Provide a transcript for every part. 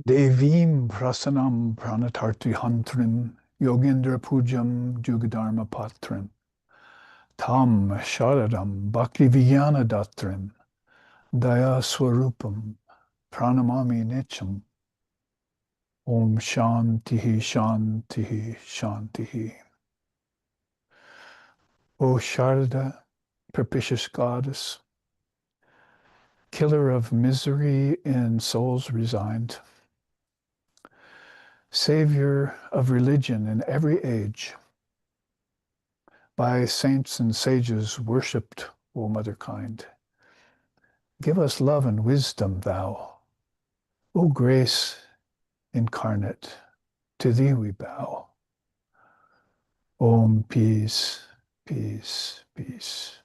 Devim prasanam pranatarti hantrim yogendra pujam jugadharma patrim tam sharadam bhakti vijnana datrim daya swarupam pranamami nityam om shantihi shantihi shantihi. O Sharada, propitious goddess, killer of misery in souls resigned, savior of religion in every age, by saints and sages worshipped, O Mother kind. Give us love and wisdom, thou. O grace incarnate, to thee we bow. Om peace, peace, peace.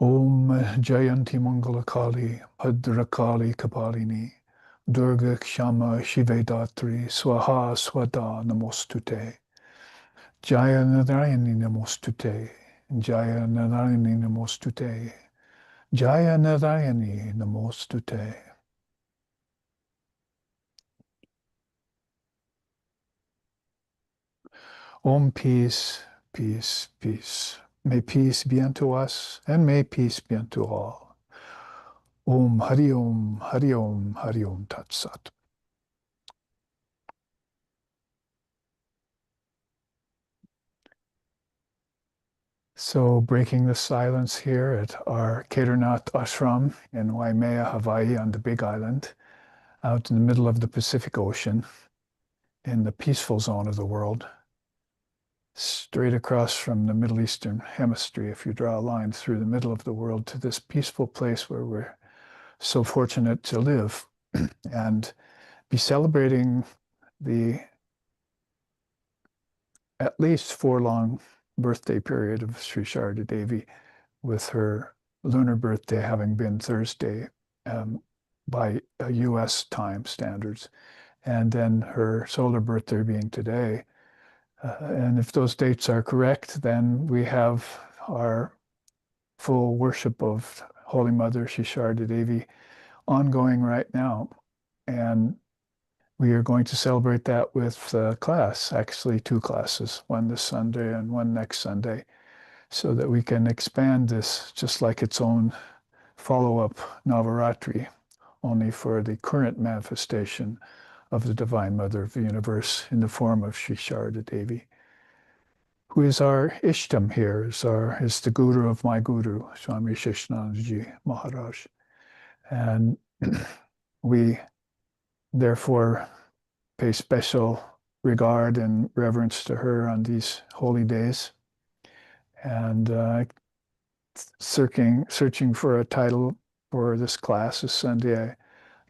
Om Jayanti Mangalakali, Bhadrakali Kapalini, Durga Kshama Shivedatri, Swaha Swada Namostute. Jaya Narayani Namostute. Jaya Narayani Namostute. Jaya Narayani Namostute. Om peace, peace, peace. May peace be unto us, and may peace be unto all. Om Hari Om, Hari Om, Hari Om Tat Sat. So breaking the silence here at our Kedarnath Ashram in Waimea, Hawaii on the Big Island, out in the middle of the Pacific Ocean, in the peaceful zone of the world, straight across from the Middle Eastern hemisphere, if you draw a line through the middle of the world to this peaceful place where we're so fortunate to live and be celebrating the at least 4 long birthday period of Sri Sharada Devi, with her lunar birthday having been Thursday by US time standards, and then her solar birthday being today. And if those dates are correct, then we have our full worship of Holy Mother Sri Sharada Devi ongoing right now. And we are going to celebrate that with a class, actually 2 classes, one this Sunday and one next Sunday, so that we can expand this just like its own follow-up Navaratri, only for the current manifestation of the Divine Mother of the Universe in the form of Sri Sharada Devi, who is our Ishtam here, is the guru of my guru, Swami Sheshanandaji Maharaj. And we therefore pay special regard and reverence to her on these holy days. And searching for a title for this class this Sunday, I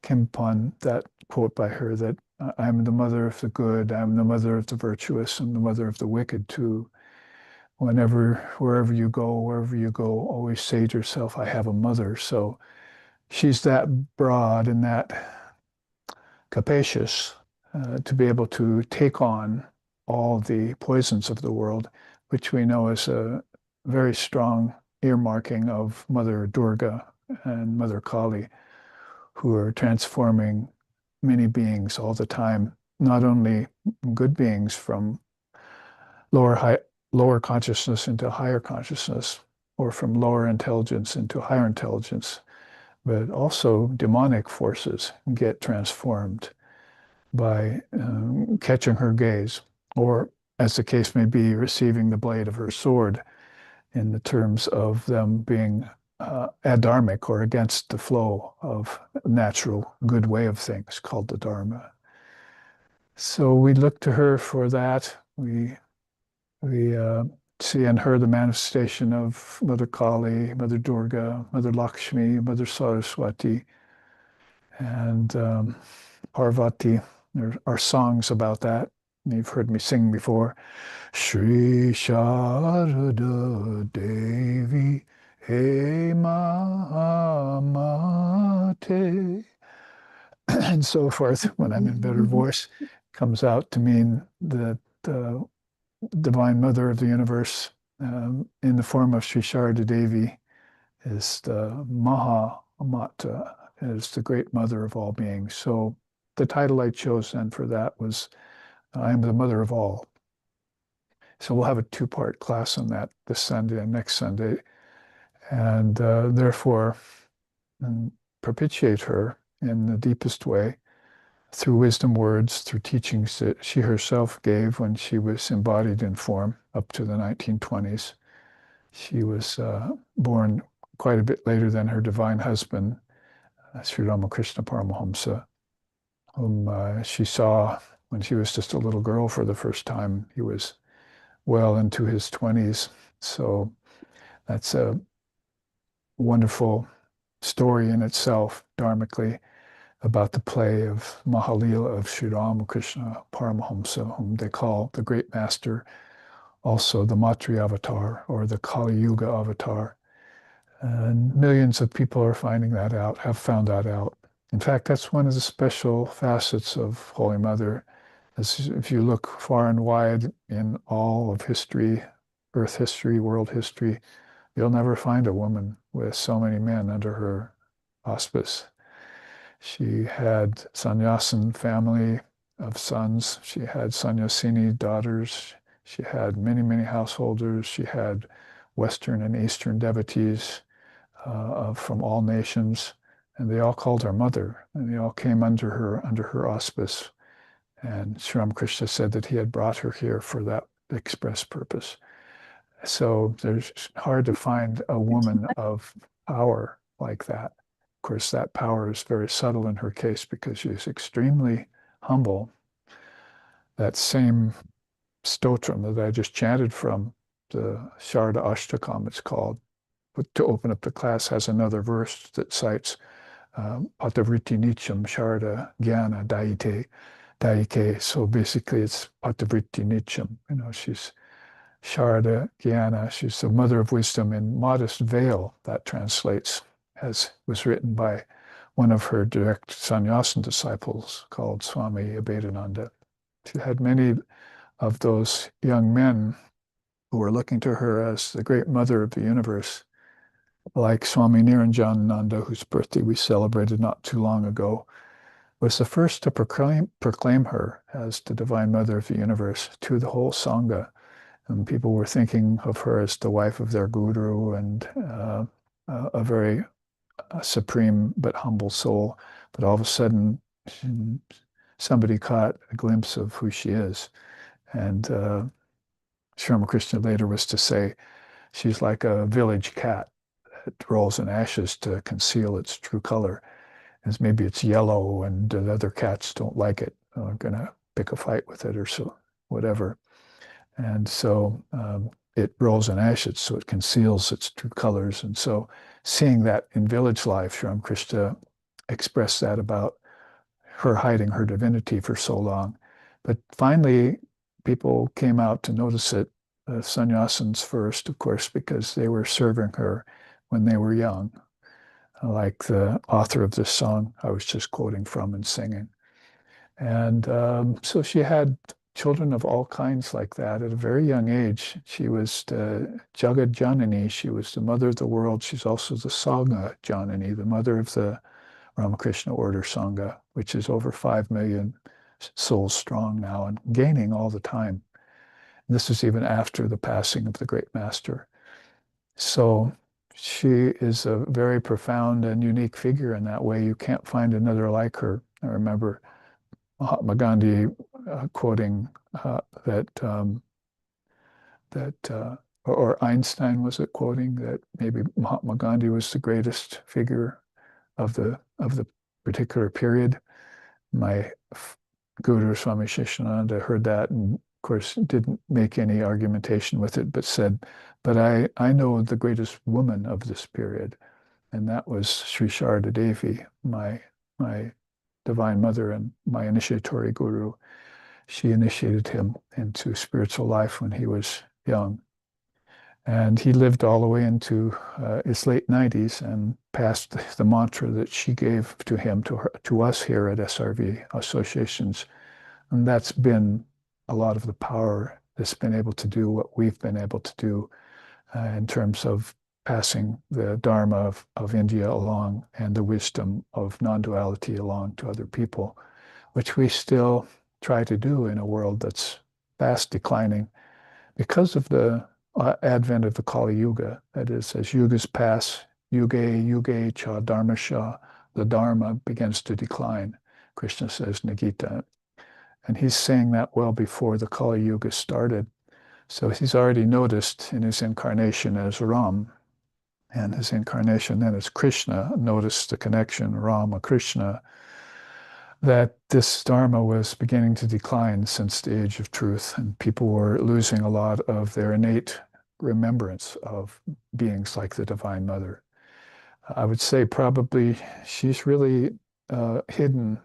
came upon that quote by her that I'm the mother of the good, I'm the mother of the virtuous, and the mother of the wicked too. Wherever you go, always say to yourself, I have a mother. So she's that broad and that capacious to be able to take on all the poisons of the world, which we know is a very strong earmarking of Mother Durga and Mother Kali, who are transforming many beings all the time, not only good beings from lower consciousness into higher consciousness, or from lower intelligence into higher intelligence, but also demonic forces get transformed by catching her gaze, or as the case may be, receiving the blade of her sword in the terms of them being adharmic or against the flow of natural good way of things called the Dharma. So we look to her for that. We see in her the manifestation of Mother Kali, Mother Durga, Mother Lakshmi, Mother Saraswati, and Parvati. There are songs about that. You've heard me sing before. Shri Sharada Devi He Mahamate, and so forth, when I'm in better voice, comes out to mean that the Divine Mother of the Universe, in the form of Sri Sharada Devi, is the Maha Amata, is the great mother of all beings. So the title I chose then for that was I am the mother of all. So we'll have a two-part class on that this Sunday and next Sunday, and therefore propitiate her in the deepest way through wisdom words, through teachings that she herself gave when she was embodied in form up to the 1920s. She was born quite a bit later than her divine husband, Sri Ramakrishna Paramahamsa, whom she saw when she was just a little girl for the first time. He was well into his 20s. So that's a wonderful story in itself, dharmically, about the play of Mahalila of Sri Ramakrishna Paramahamsa, whom they call the Great Master, also the Matri Avatar or the Kali Yuga Avatar. And millions of people are finding that out, have found that out. In fact, that's one of the special facets of Holy Mother. As if you look far and wide in all of history, earth history, world history, you'll never find a woman with so many men under her auspice. She had sannyasin family of sons. She had sannyasini daughters. She had many, many householders. She had Western and Eastern devotees from all nations, and they all called her mother, and they all came under her auspice. And Sri Ramakrishna said that he had brought her here for that express purpose. So there's hard to find a woman of power like that. Of course, that power is very subtle in her case because she's extremely humble. That same stotram that I just chanted from, the Sharda Ashtakam, it's called, to open up the class, has another verse that cites Patavritti Nityam Sharda Jnana Daike. So basically it's Patavritti Nityam. She's Sharda Jnana. She's the mother of wisdom in modest veil, that translates, as was written by one of her direct sannyasin disciples called Swami Abhedananda. She had many of those young men who were looking to her as the great mother of the universe, like Swami Niranjananda, whose birthday we celebrated not too long ago, was the first to proclaim her as the Divine Mother of the universe to the whole Sangha. And people were thinking of her as the wife of their guru and a very supreme but humble soul. But all of a sudden, somebody caught a glimpse of who she is. And Sri Ramakrishna later was to say, she's like a village cat that rolls in ashes to conceal its true color. As maybe it's yellow and the other cats don't like it. They're going to pick a fight with it or so, whatever. And so it rolls in ashes, so it conceals its true colors. And so seeing that in village life, Sri Ramakrishna expressed that about her hiding her divinity for so long. But finally, people came out to notice it, the sannyasins first, of course, because they were serving her when they were young, like the author of this song I was just quoting from and singing. And so she had children of all kinds like that at a very young age. She was the Jagat Janani. She was the mother of the world. She's also the Sangha Janani, the mother of the Ramakrishna Order Sangha, which is over 5 million souls strong now and gaining all the time. And this is even after the passing of the great master. So she is a very profound and unique figure in that way. You can't find another like her. I remember Mahatma Gandhi quoting that or Einstein was it quoting that maybe Mahatma Gandhi was the greatest figure of the particular period. My Guru Swami Shishyananda heard that and of course didn't make any argumentation with it, but said, but I know the greatest woman of this period, and that was Sri Sharda Devi, my Divine Mother and my initiatory guru. She initiated him into spiritual life when he was young. And he lived all the way into his late 90s and passed the mantra that she gave to him, to us here at SRV Associations. And that's been a lot of the power that's been able to do what we've been able to do in terms of passing the Dharma of India along and the wisdom of non-duality along to other people, which we still try to do in a world that's fast declining because of the advent of the Kali Yuga. That is, as yugas pass, yuge cha dharmasha, the Dharma begins to decline, Krishna says in the Gita. And he's saying that well before the Kali Yuga started. So he's already noticed in his incarnation as Ram and his incarnation then as Krishna, noticed the connection, Rama, Krishna, that this Dharma was beginning to decline since the age of truth, and people were losing a lot of their innate remembrance of beings like the Divine Mother. I would say probably she's really hidden,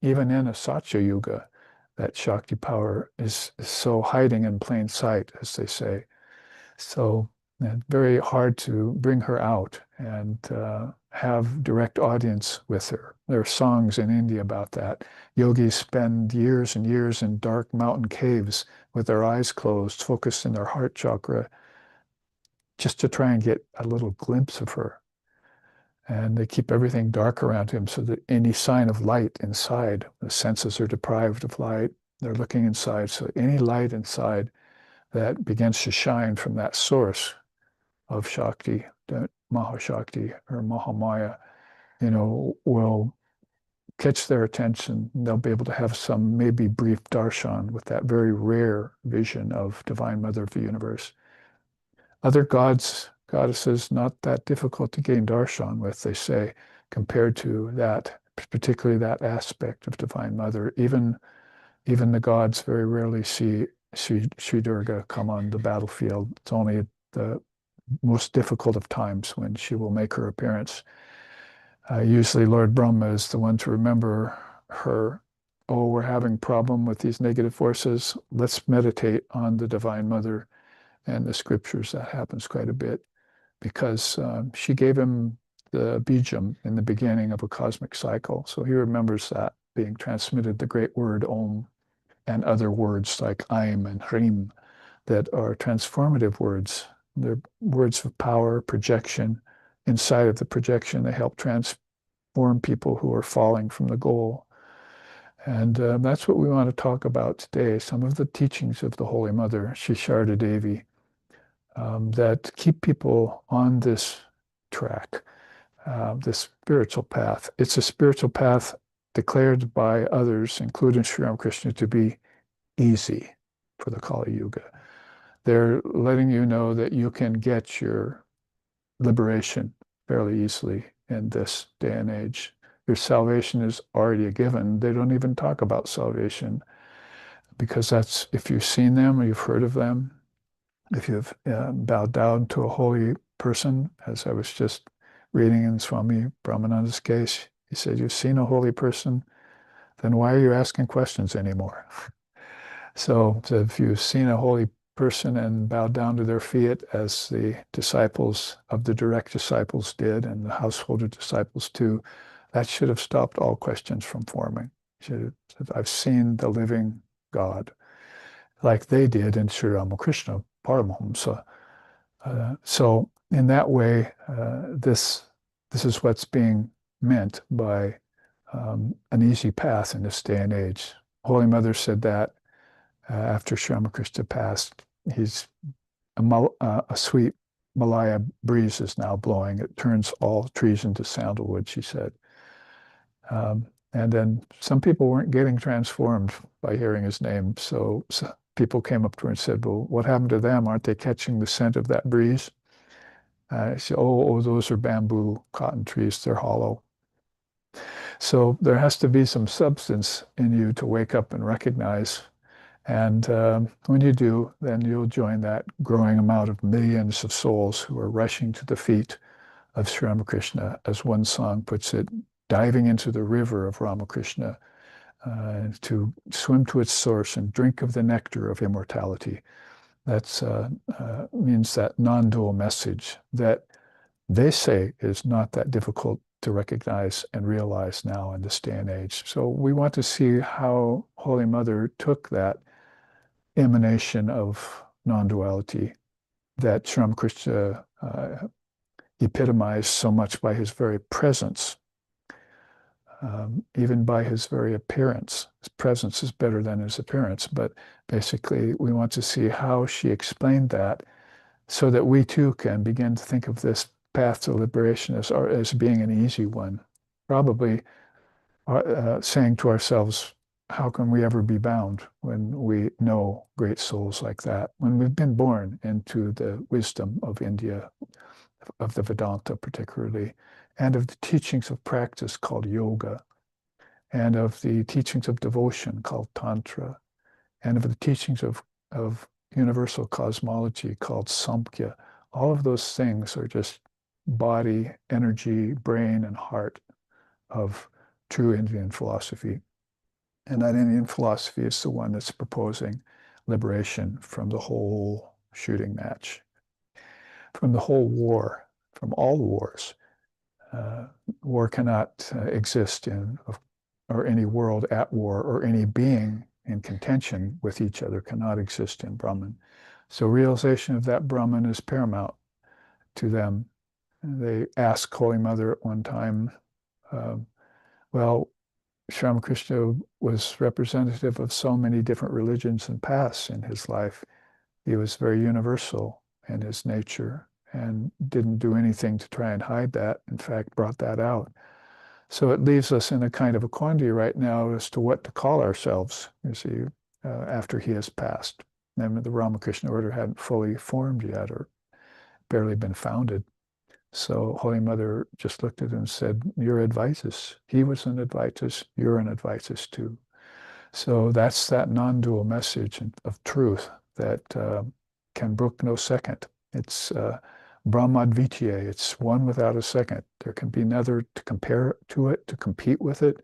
even in a Satya Yuga, that Shakti power is so hiding in plain sight, as they say. So very hard to bring her out and have direct audience with her. There are songs in India about that. Yogis spend years and years in dark mountain caves with their eyes closed, focused in their heart chakra, just to try and get a little glimpse of her. And they keep everything dark around him so that any sign of light inside, the senses are deprived of light, they're looking inside. So any light inside that begins to shine from that source of Shakti, that Mahashakti or Mahamaya, will catch their attention. They'll be able to have some maybe brief darshan with that very rare vision of Divine Mother of the Universe. Other gods, goddesses, not that difficult to gain darshan with, they say, compared to that, particularly that aspect of Divine Mother. Even the gods very rarely see Sri Durga come on the battlefield. It's only the most difficult of times when she will make her appearance. Usually Lord Brahma is the one to remember her. Oh, we're having a problem with these negative forces. Let's meditate on the Divine Mother and the scriptures. That happens quite a bit because she gave him the bijam in the beginning of a cosmic cycle. So he remembers that being transmitted, the great word Om, and other words like Aim and Hrim that are transformative words. They're words of power, projection. Inside of the projection, they help transform people who are falling from the goal. And that's what we want to talk about today, some of the teachings of the Holy Mother, Sri Sharda Devi, that keep people on this track, this spiritual path. It's a spiritual path declared by others, including Sri Ramakrishna, to be easy for the Kali Yuga. They're letting you know that you can get your liberation fairly easily in this day and age. Your salvation is already a given. They don't even talk about salvation because that's, if you've seen them or you've heard of them, if you've bowed down to a holy person, as I was just reading in Swami Brahmananda's case, he said, you've seen a holy person, then why are you asking questions anymore? So if you've seen a holy person and bowed down to their feet as the disciples of the direct disciples did and the householder disciples too, that should have stopped all questions from forming. I've seen the living God like they did in Sri Ramakrishna Paramahamsa. So in that way, this is what's being meant by an easy path in this day and age. Holy Mother said that after Sri Ramakrishna passed, he's a sweet Malaya breeze is now blowing. It turns all trees into sandalwood, she said. And then some people weren't getting transformed by hearing his name. So people came up to her and said, well, what happened to them? Aren't they catching the scent of that breeze? I said, oh, those are bamboo cotton trees. They're hollow. So there has to be some substance in you to wake up and recognize. And when you do, then you'll join that growing amount of millions of souls who are rushing to the feet of Sri Ramakrishna, as one song puts it, diving into the river of Ramakrishna to swim to its source and drink of the nectar of immortality. That means that non-dual message that they say is not that difficult to recognize and realize now in this day and age. So we want to see how Holy Mother took that emanation of non-duality that Sri Ramakrishna epitomized so much by his very presence, even by his very appearance. His presence is better than his appearance, but basically we want to see how she explained that so that we too can begin to think of this path to liberation as being an easy one. Probably saying to ourselves, how can we ever be bound when we know great souls like that? When we've been born into the wisdom of India, of the Vedanta particularly, and of the teachings of practice called yoga, and of the teachings of devotion called tantra, and of the teachings of universal cosmology called Samkhya. All of those things are just body, energy, brain, and heart of true Indian philosophy. And that Indian philosophy is the one that's proposing liberation from the whole shooting match, from the whole war, from all wars. War cannot exist in, or any world at war, or any being in contention with each other cannot exist in Brahman. So realization of that Brahman is paramount to them. They asked Holy Mother at one time, well, Sri Ramakrishna was representative of so many different religions and paths in his life. He was very universal in his nature and didn't do anything to try and hide that. In fact, brought that out. So it leaves us in a kind of a quandary right now as to what to call ourselves, you see, after he has passed. And the Ramakrishna order hadn't fully formed yet or barely been founded. So Holy Mother just looked at him and said, you're Advaitis. He was an Advaitis. You're an Advaitis too. So that's that non-dual message of truth that can brook no second. It's Brahmadvitiya. It's one without a second. There can be neither to compare to it, to compete with it.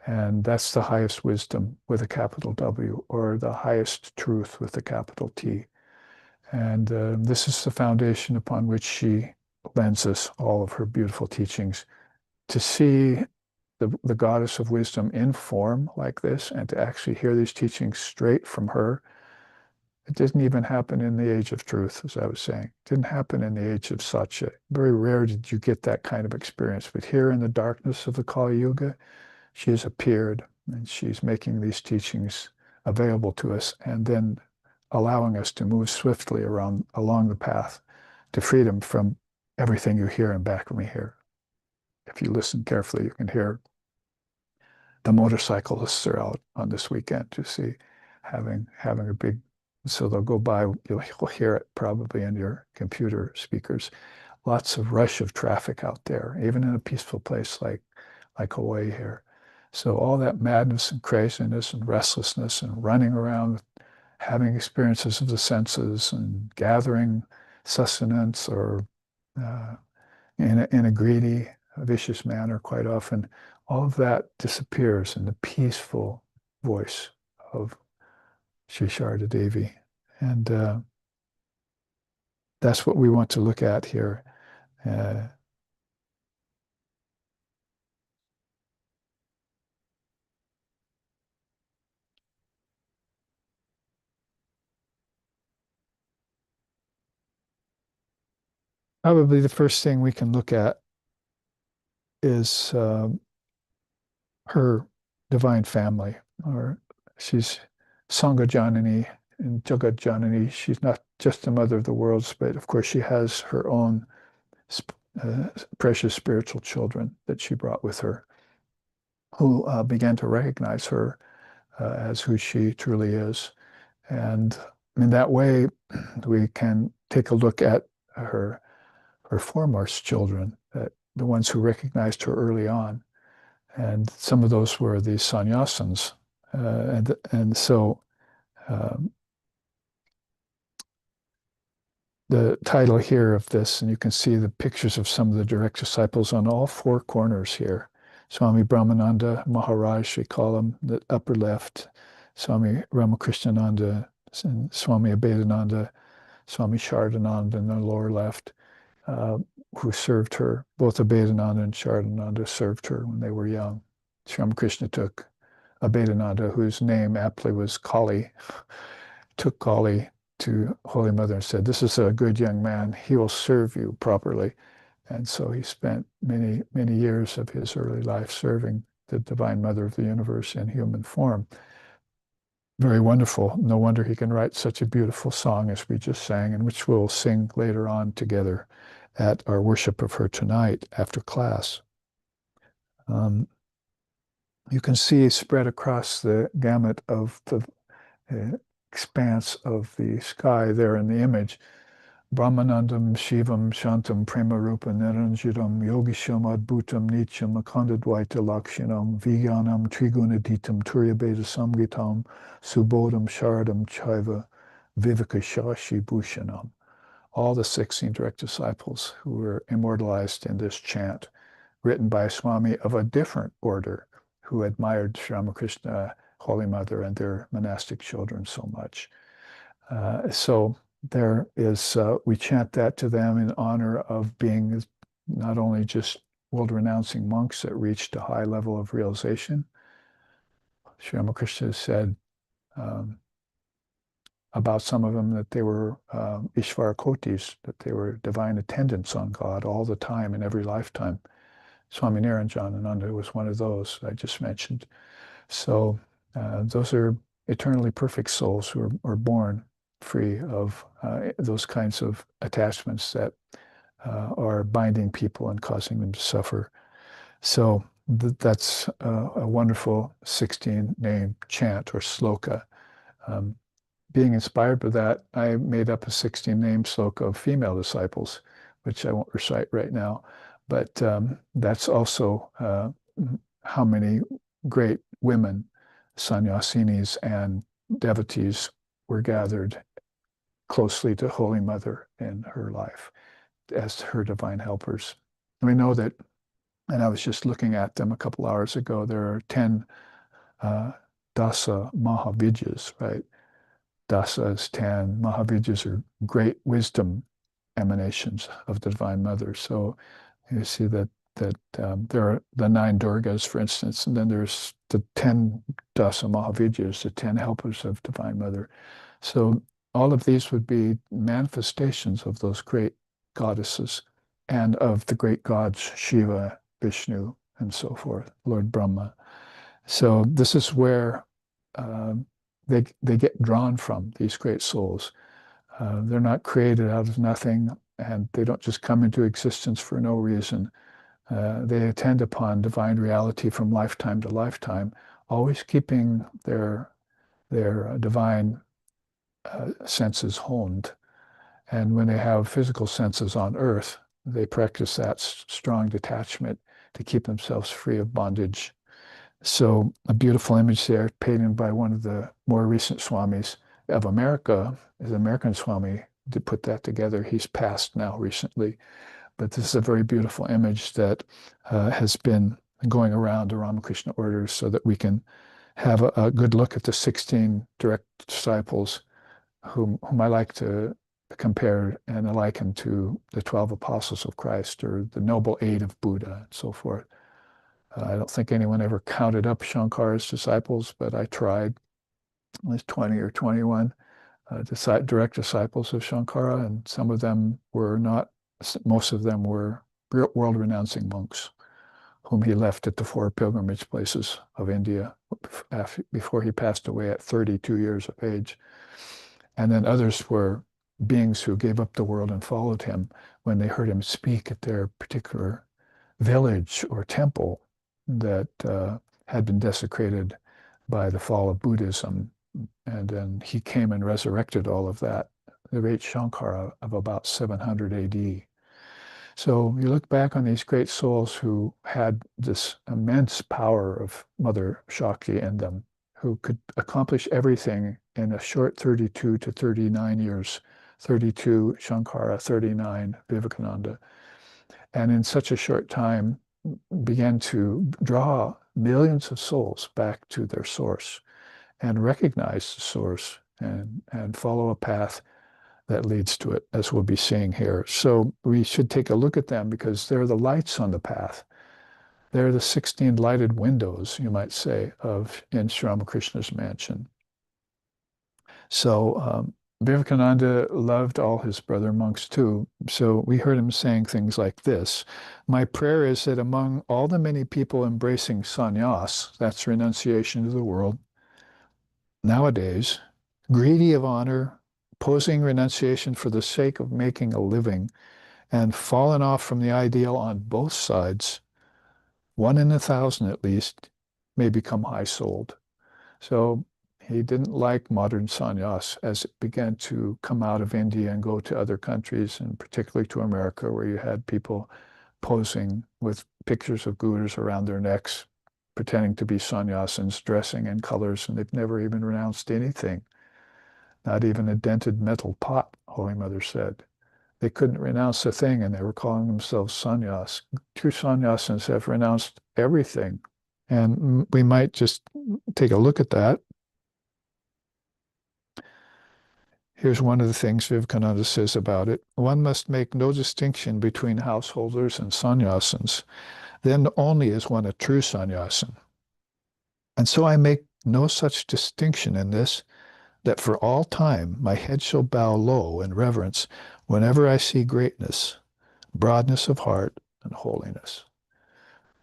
And that's the highest wisdom with a capital W, or the highest truth with a capital T. And this is the foundation upon which she lends us all of her beautiful teachings. To see the goddess of wisdom in form like this and to actually hear these teachings straight from her, it didn't even happen in the age of truth, as I was saying. It didn't happen in the age of Satya. Very rare did you get that kind of experience. But here in the darkness of the Kali Yuga, she has appeared and she's making these teachings available to us and then allowing us to move swiftly along the path to freedom from everything you hear in back of me here. If you listen carefully, you can hear the motorcyclists are out on this weekend, you see, having a big, so they'll go by, you'll hear it probably in your computer speakers. Lots of rush of traffic out there, even in a peaceful place like Hawaii here. So all that madness and craziness and restlessness and running around, having experiences of the senses and gathering sustenance or in a greedy, vicious manner quite often, all of that disappears in the peaceful voice of Sri Sharda Devi. And that's what we want to look at here. Probably the first thing we can look at is her divine family, or she's Sangha Janani and Jagat Janani. She's not just the mother of the worlds, but of course she has her own precious spiritual children that she brought with her, who began to recognize her as who she truly is. And in that way, we can take a look at her foremost children, the ones who recognized her early on. And some of those were the sannyasins. And so um, the title here of this, and you can see the pictures of some of the direct disciples on all four corners here. Swami Brahmananda Maharaj, we call him, the upper left, Swami Ramakrishnananda, and Swami Abhedananda, Swami Shardananda in the lower left, uh, who served her. Both Abhedananda and Shardananda served her when they were young. Sri Ramakrishna took Abhedananda, whose name aptly was Kali, took Kali to Holy Mother and said, "This is a good young man. He will serve you properly." And so he spent many, many years of his early life serving the Divine Mother of the Universe in human form. Very wonderful. No wonder he can write such a beautiful song as we just sang, and which we'll sing later on together at our worship of her tonight after class. You can see spread across the gamut of the expanse of the sky there in the image, Brahmanandam Shivam Shantam Premarupa Niranjitam Yogisham Adbhutam Nityam Akandadvaita Lakshinam Vijnanam Trigunaditam Turyabeda Samgitam Subodham Sharadam Chaiva Vivekashashi Bhushanam. All the 16 direct disciples who were immortalized in this chant, written by a Swami of a different order who admired Sri Ramakrishna, Holy Mother, and their monastic children so much. So there is, we chant that to them in honor of being not only just world-renouncing monks that reached a high level of realization. Sri Ramakrishna said about some of them that they were Ishvara Kotis, that they were divine attendants on God all the time in every lifetime. Swami Niranjanananda was one of those I just mentioned. So those are eternally perfect souls who are born free of those kinds of attachments that are binding people and causing them to suffer. So that's a wonderful 16-name chant or sloka. Being inspired by that, I made up a 16-name sloka of female disciples, which I won't recite right now. But that's also how many great women, sannyasinis and devotees, were gathered closely to Holy Mother in her life as her divine helpers. And we know that, and I was just looking at them a couple hours ago, there are 10 Dasa Mahavidyas, right? Dasa is 10, Mahavidyas are great wisdom emanations of the Divine Mother. So you see that there are the 9 Durgas, for instance, and then there's the 10 Dasa Mahavidyas, the 10 helpers of Divine Mother. So all of these would be manifestations of those great goddesses and of the great gods Shiva, Vishnu, and so forth, Lord Brahma. So this is where they get drawn from, these great souls. They're not created out of nothing, and they don't just come into existence for no reason. They attend upon divine reality from lifetime to lifetime, always keeping their divine senses honed. And when they have physical senses on earth, they practice that strong detachment to keep themselves free of bondage. So a beautiful image there, painted by one of the more recent swamis of America, is an American swami to put that together. He's passed now recently, but this is a very beautiful image that has been going around the Ramakrishna orders so that we can have a good look at the 16 direct disciples whom I like to compare and liken to the 12 apostles of Christ or the Noble Eight of Buddha and so forth. I don't think anyone ever counted up Shankara's disciples, but I tried. There's 20 or 21 direct disciples of Shankara, and some of them were not, most of them were world-renouncing monks whom he left at the 4 pilgrimage places of India before he passed away at 32 years of age. And then others were beings who gave up the world and followed him when they heard him speak at their particular village or temple that had been desecrated by the fall of Buddhism And then he came and resurrected all of that, the great Shankara of about 700 AD. So you look back on these great souls who had this immense power of Mother Shakti in them, who could accomplish everything in a short 32 to 39 years. 32 Shankara, 39 Vivekananda. And in such a short time began to draw millions of souls back to their source and recognize the source and follow a path that leads to it, as we'll be seeing here. So we should take a look at them because they're the lights on the path. They're the 16 lighted windows, you might say, of in Sri Ramakrishna's mansion. So Vivekananda loved all his brother monks too. So we heard him saying things like this. My prayer is that among all the many people embracing sannyas, that's renunciation of the world, nowadays, greedy of honor, posing renunciation for the sake of making a living, and fallen off from the ideal on both sides, 1 in 1,000 at least, may become high-souled. So he didn't like modern sannyas as it began to come out of India and go to other countries, and particularly to America, where you had people posing with pictures of gurus around their necks, pretending to be sannyasins, dressing in colors, and they've never even renounced anything. Not even a dented metal pot, Holy Mother said. They couldn't renounce a thing, and they were calling themselves sannyas. True sannyasins have renounced everything. And we might just take a look at that. Here's one of the things Vivekananda says about it. One must make no distinction between householders and sannyasins. Then only is one a true sannyasin. And so I make no such distinction in this, that for all time my head shall bow low in reverence whenever I see greatness, broadness of heart, and holiness.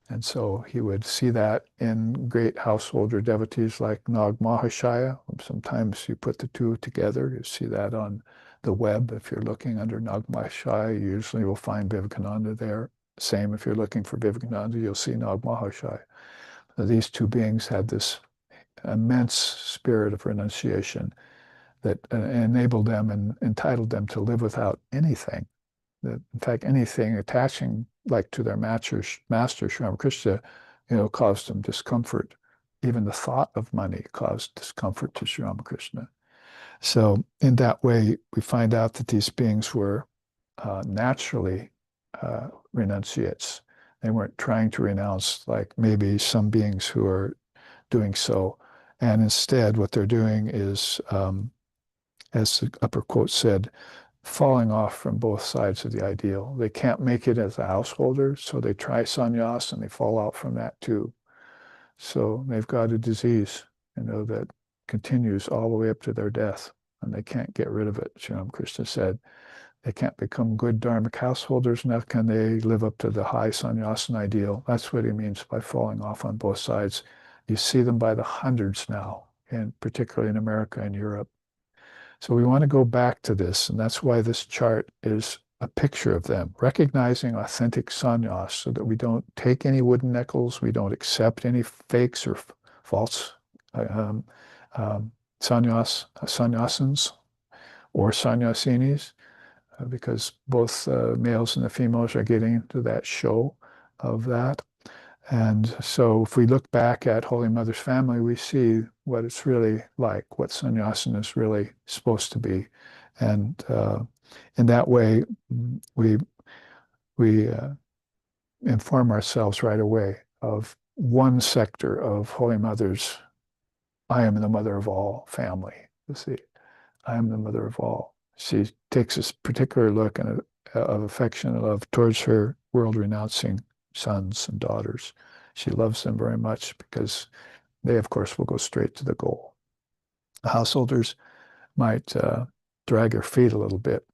And so he would see that in great householder devotees like Nag Mahashaya. Sometimes you put the two together. You see that on the web. If you're looking under Nag Mahashaya, you usually will find Vivekananda there. Same if you're looking for Vivekananda, you'll see Nag Mahashaya. So these two beings had this immense spirit of renunciation that enabled them and entitled them to live without anything. That, in fact, anything attaching like to their master Sri Ramakrishna, caused them discomfort. Even the thought of money caused discomfort to Sri Ramakrishna. So in that way, we find out that these beings were naturally renunciates. They weren't trying to renounce like maybe some beings who are doing so. And instead, what they're doing is, as the upper quote said, falling off from both sides of the ideal. They can't make it as a householder, so they try sannyas and they fall out from that too. So they've got a disease, that continues all the way up to their death, and they can't get rid of it. Sri Ramakrishna said, they can't become good dharmic householders, nor can they live up to the high sannyasin ideal. That's what he means by falling off on both sides. You see them by the hundreds now, and particularly in America and Europe. So we want to go back to this, and that's why this chart is a picture of them, recognizing authentic sannyas so that we don't take any wooden nickels, we don't accept any fakes or false sannyasins or sannyasinis, because both males and the females are getting into that show of that. And so if we look back at Holy Mother's family, we see what it's really like, what sannyasin is really supposed to be. And in that way, we inform ourselves right away of one sector of Holy Mother's I am the mother of all family. You see, I am the mother of all. She takes this particular look and of affection and love towards her world-renouncing sons and daughters. She loves them very much because they, of course, will go straight to the goal. The householders might drag their feet a little bit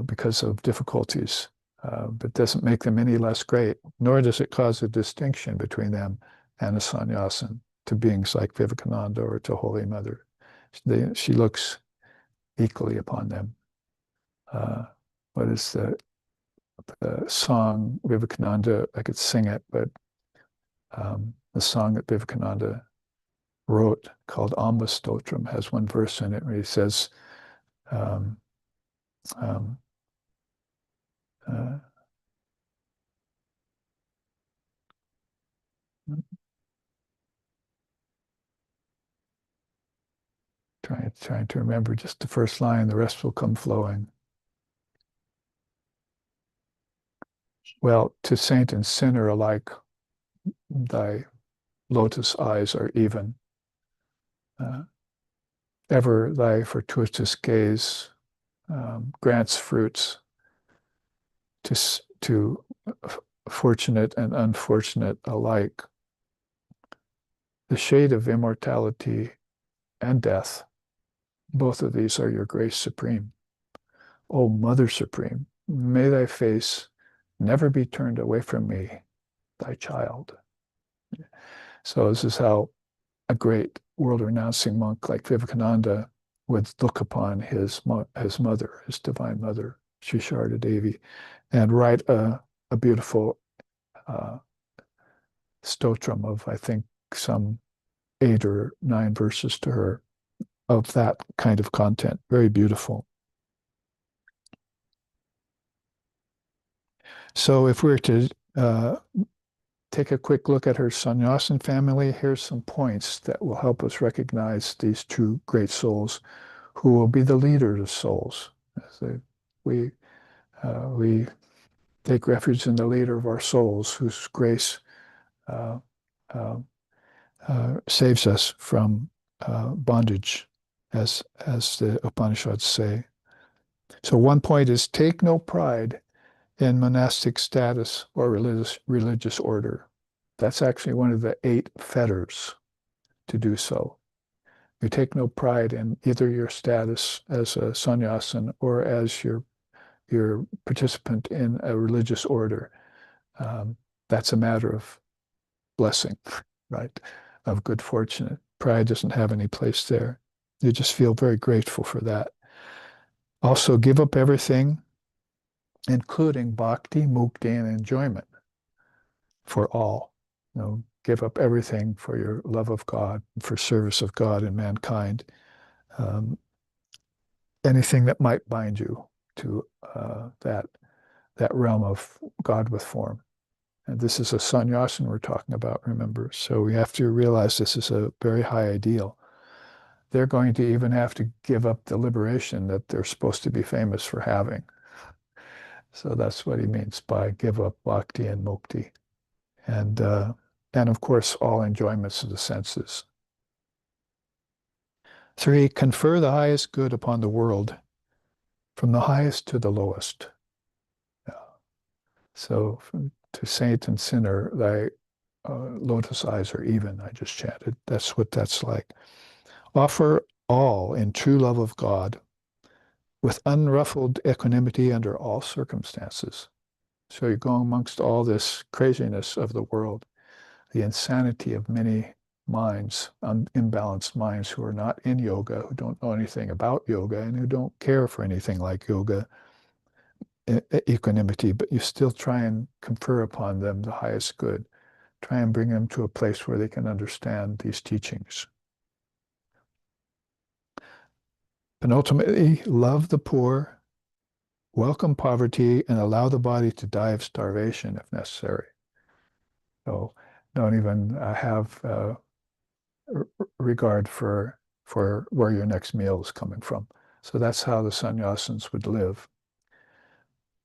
because of difficulties, but doesn't make them any less great, nor does it cause a distinction between them and a sannyasin to beings like Vivekananda or to Holy Mother. She looks equally upon them. What is the song Vivekananda? I could sing it, but the song that Vivekananda wrote called Amba Stotram has one verse in it where he says, um, um, uh, trying to remember just the first line, the rest will come flowing. Well, to saint and sinner alike, thy lotus eyes are even. Uh, Ever thy fortuitous gaze grants fruits to fortunate and unfortunate alike. The shade of immortality and death, both of these are your grace supreme. O Mother Supreme, may thy face never be turned away from me, thy child. So this is how a great world-renouncing monk like Vivekananda would look upon his mother, his divine mother, Sri Sharda Devi, and write a beautiful stotram of, I think, some 8 or 9 verses to her of that kind of content. Very beautiful. So if we were to take a quick look at her Sannyasin family, here's some points that will help us recognize these two great souls who will be the leaders of souls. We take refuge in the leader of our souls, whose grace uh, uh, saves us from bondage, as the Upanishads say. So one point is take no pride in monastic status or religious order. That's actually one of the 8 fetters to do so. You take no pride in either your status as a sannyasin or as your participant in a religious order. That's a matter of blessing, right? Of good fortune. Pride doesn't have any place there. You just feel very grateful for that. Also, give up everything, including bhakti, mukti, and enjoyment for all. Give up everything for your love of God, for service of God and mankind. Anything that might bind you to that realm of God with form. And this is a sannyasin we're talking about, remember. So we have to realize this is a very high ideal. They're going to even have to give up the liberation that they're supposed to be famous for having. So that's what he means by give up bhakti and mukti. And of course, all enjoyments of the senses. 3, confer the highest good upon the world, from the highest to the lowest. So to saint and sinner, thy lotus eyes are even, I just chanted. That's what that's like. Offer all in true love of God, with unruffled equanimity under all circumstances. So you're going amongst all this craziness of the world, the insanity of many minds, imbalanced minds who are not in yoga, who don't know anything about yoga, and who don't care for anything like yoga, equanimity, but you still try and confer upon them the highest good. Try and bring them to a place where they can understand these teachings. And ultimately, love the poor, welcome poverty, and allow the body to die of starvation if necessary. So don't even have regard for where your next meal is coming from. So that's how the sannyasins would live.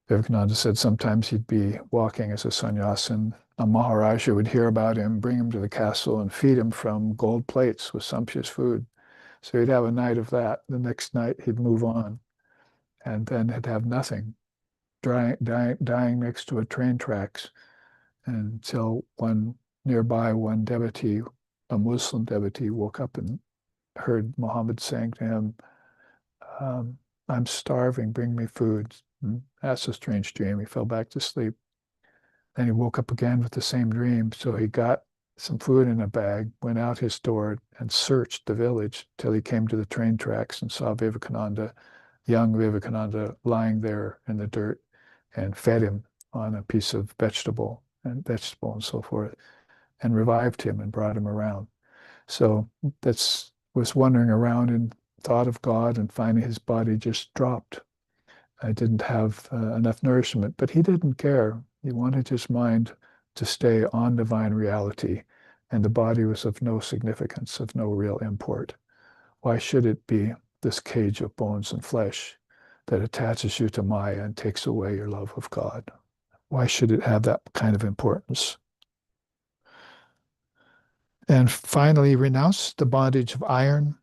Vivekananda said sometimes he'd be walking as a sannyasin. A Maharaja would hear about him, bring him to the castle, and feed him from gold plates with sumptuous food. So he'd have a night of that. The next night he'd move on, and then he'd have nothing, dying next to a train tracks until one devotee, a Muslim devotee, woke up and heard Muhammad saying to him, I'm starving, bring me food. That's a strange dream. He fell back to sleep. Then he woke up again with the same dream. So he got some food in a bag, went out his door, and searched the village till he came to the train tracks and saw Vivekananda, young Vivekananda, lying there in the dirt, and fed him on a piece of vegetable and so forth, and revived him and brought him around. So that's was wandering around and thought of God, and finally his body just dropped. I didn't have enough nourishment, but he didn't care. He wanted his mind to stay on divine reality, and the body was of no significance, of no real import. Why should it be this cage of bones and flesh that attaches you to Maya and takes away your love of God? Why should it have that kind of importance? And finally, renounce the bondage of iron,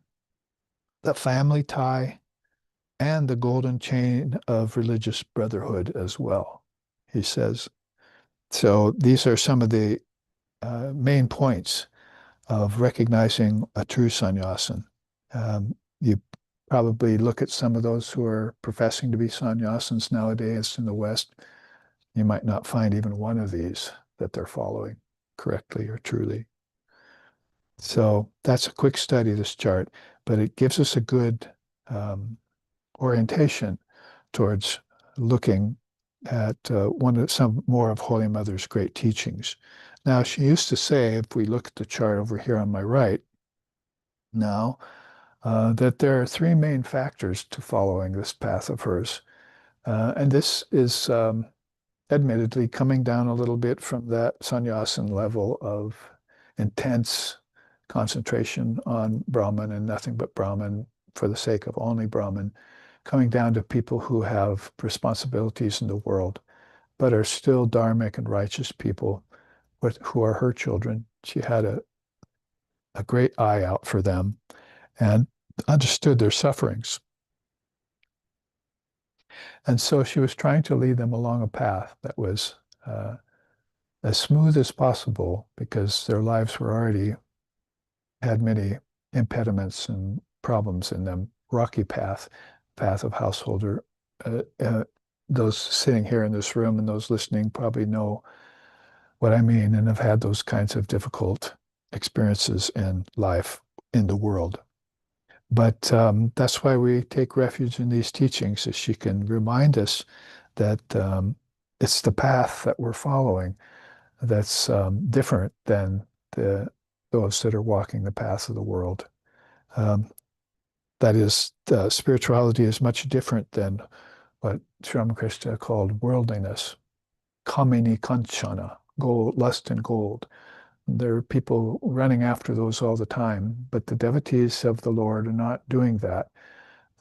the family tie, and the golden chain of religious brotherhood as well, he says. So these are some of the main points of recognizing a true sannyasin. You probably look at some of those who are professing to be sannyasins nowadays in the West. You might not find even one of these that they're following correctly or truly. So that's a quick study, this chart, but it gives us a good orientation towards looking at some more of Holy Mother's great teachings. Now, she used to say, if we look at the chart over here on my right now, that there are three main factors to following this path of hers. And this is admittedly coming down a little bit from that sannyasin level of intense concentration on Brahman and nothing but Brahman for the sake of only Brahman, coming down to people who have responsibilities in the world, but are still dharmic and righteous people who are her children. She had a great eye out for them and understood their sufferings. And so she was trying to lead them along a path that was as smooth as possible, because their lives were already had many impediments and problems in them. Rocky path of householder. Those sitting here in this room and those listening probably know what I mean and have had those kinds of difficult experiences in life, in the world. But that's why we take refuge in these teachings, is she can remind us that it's the path that we're following that's different than those that are walking the path of the world. That is, spirituality is much different than what Sri Ramakrishna called worldliness, kamini kanchana, gold, lust and gold. There are people running after those all the time, but the devotees of the Lord are not doing that.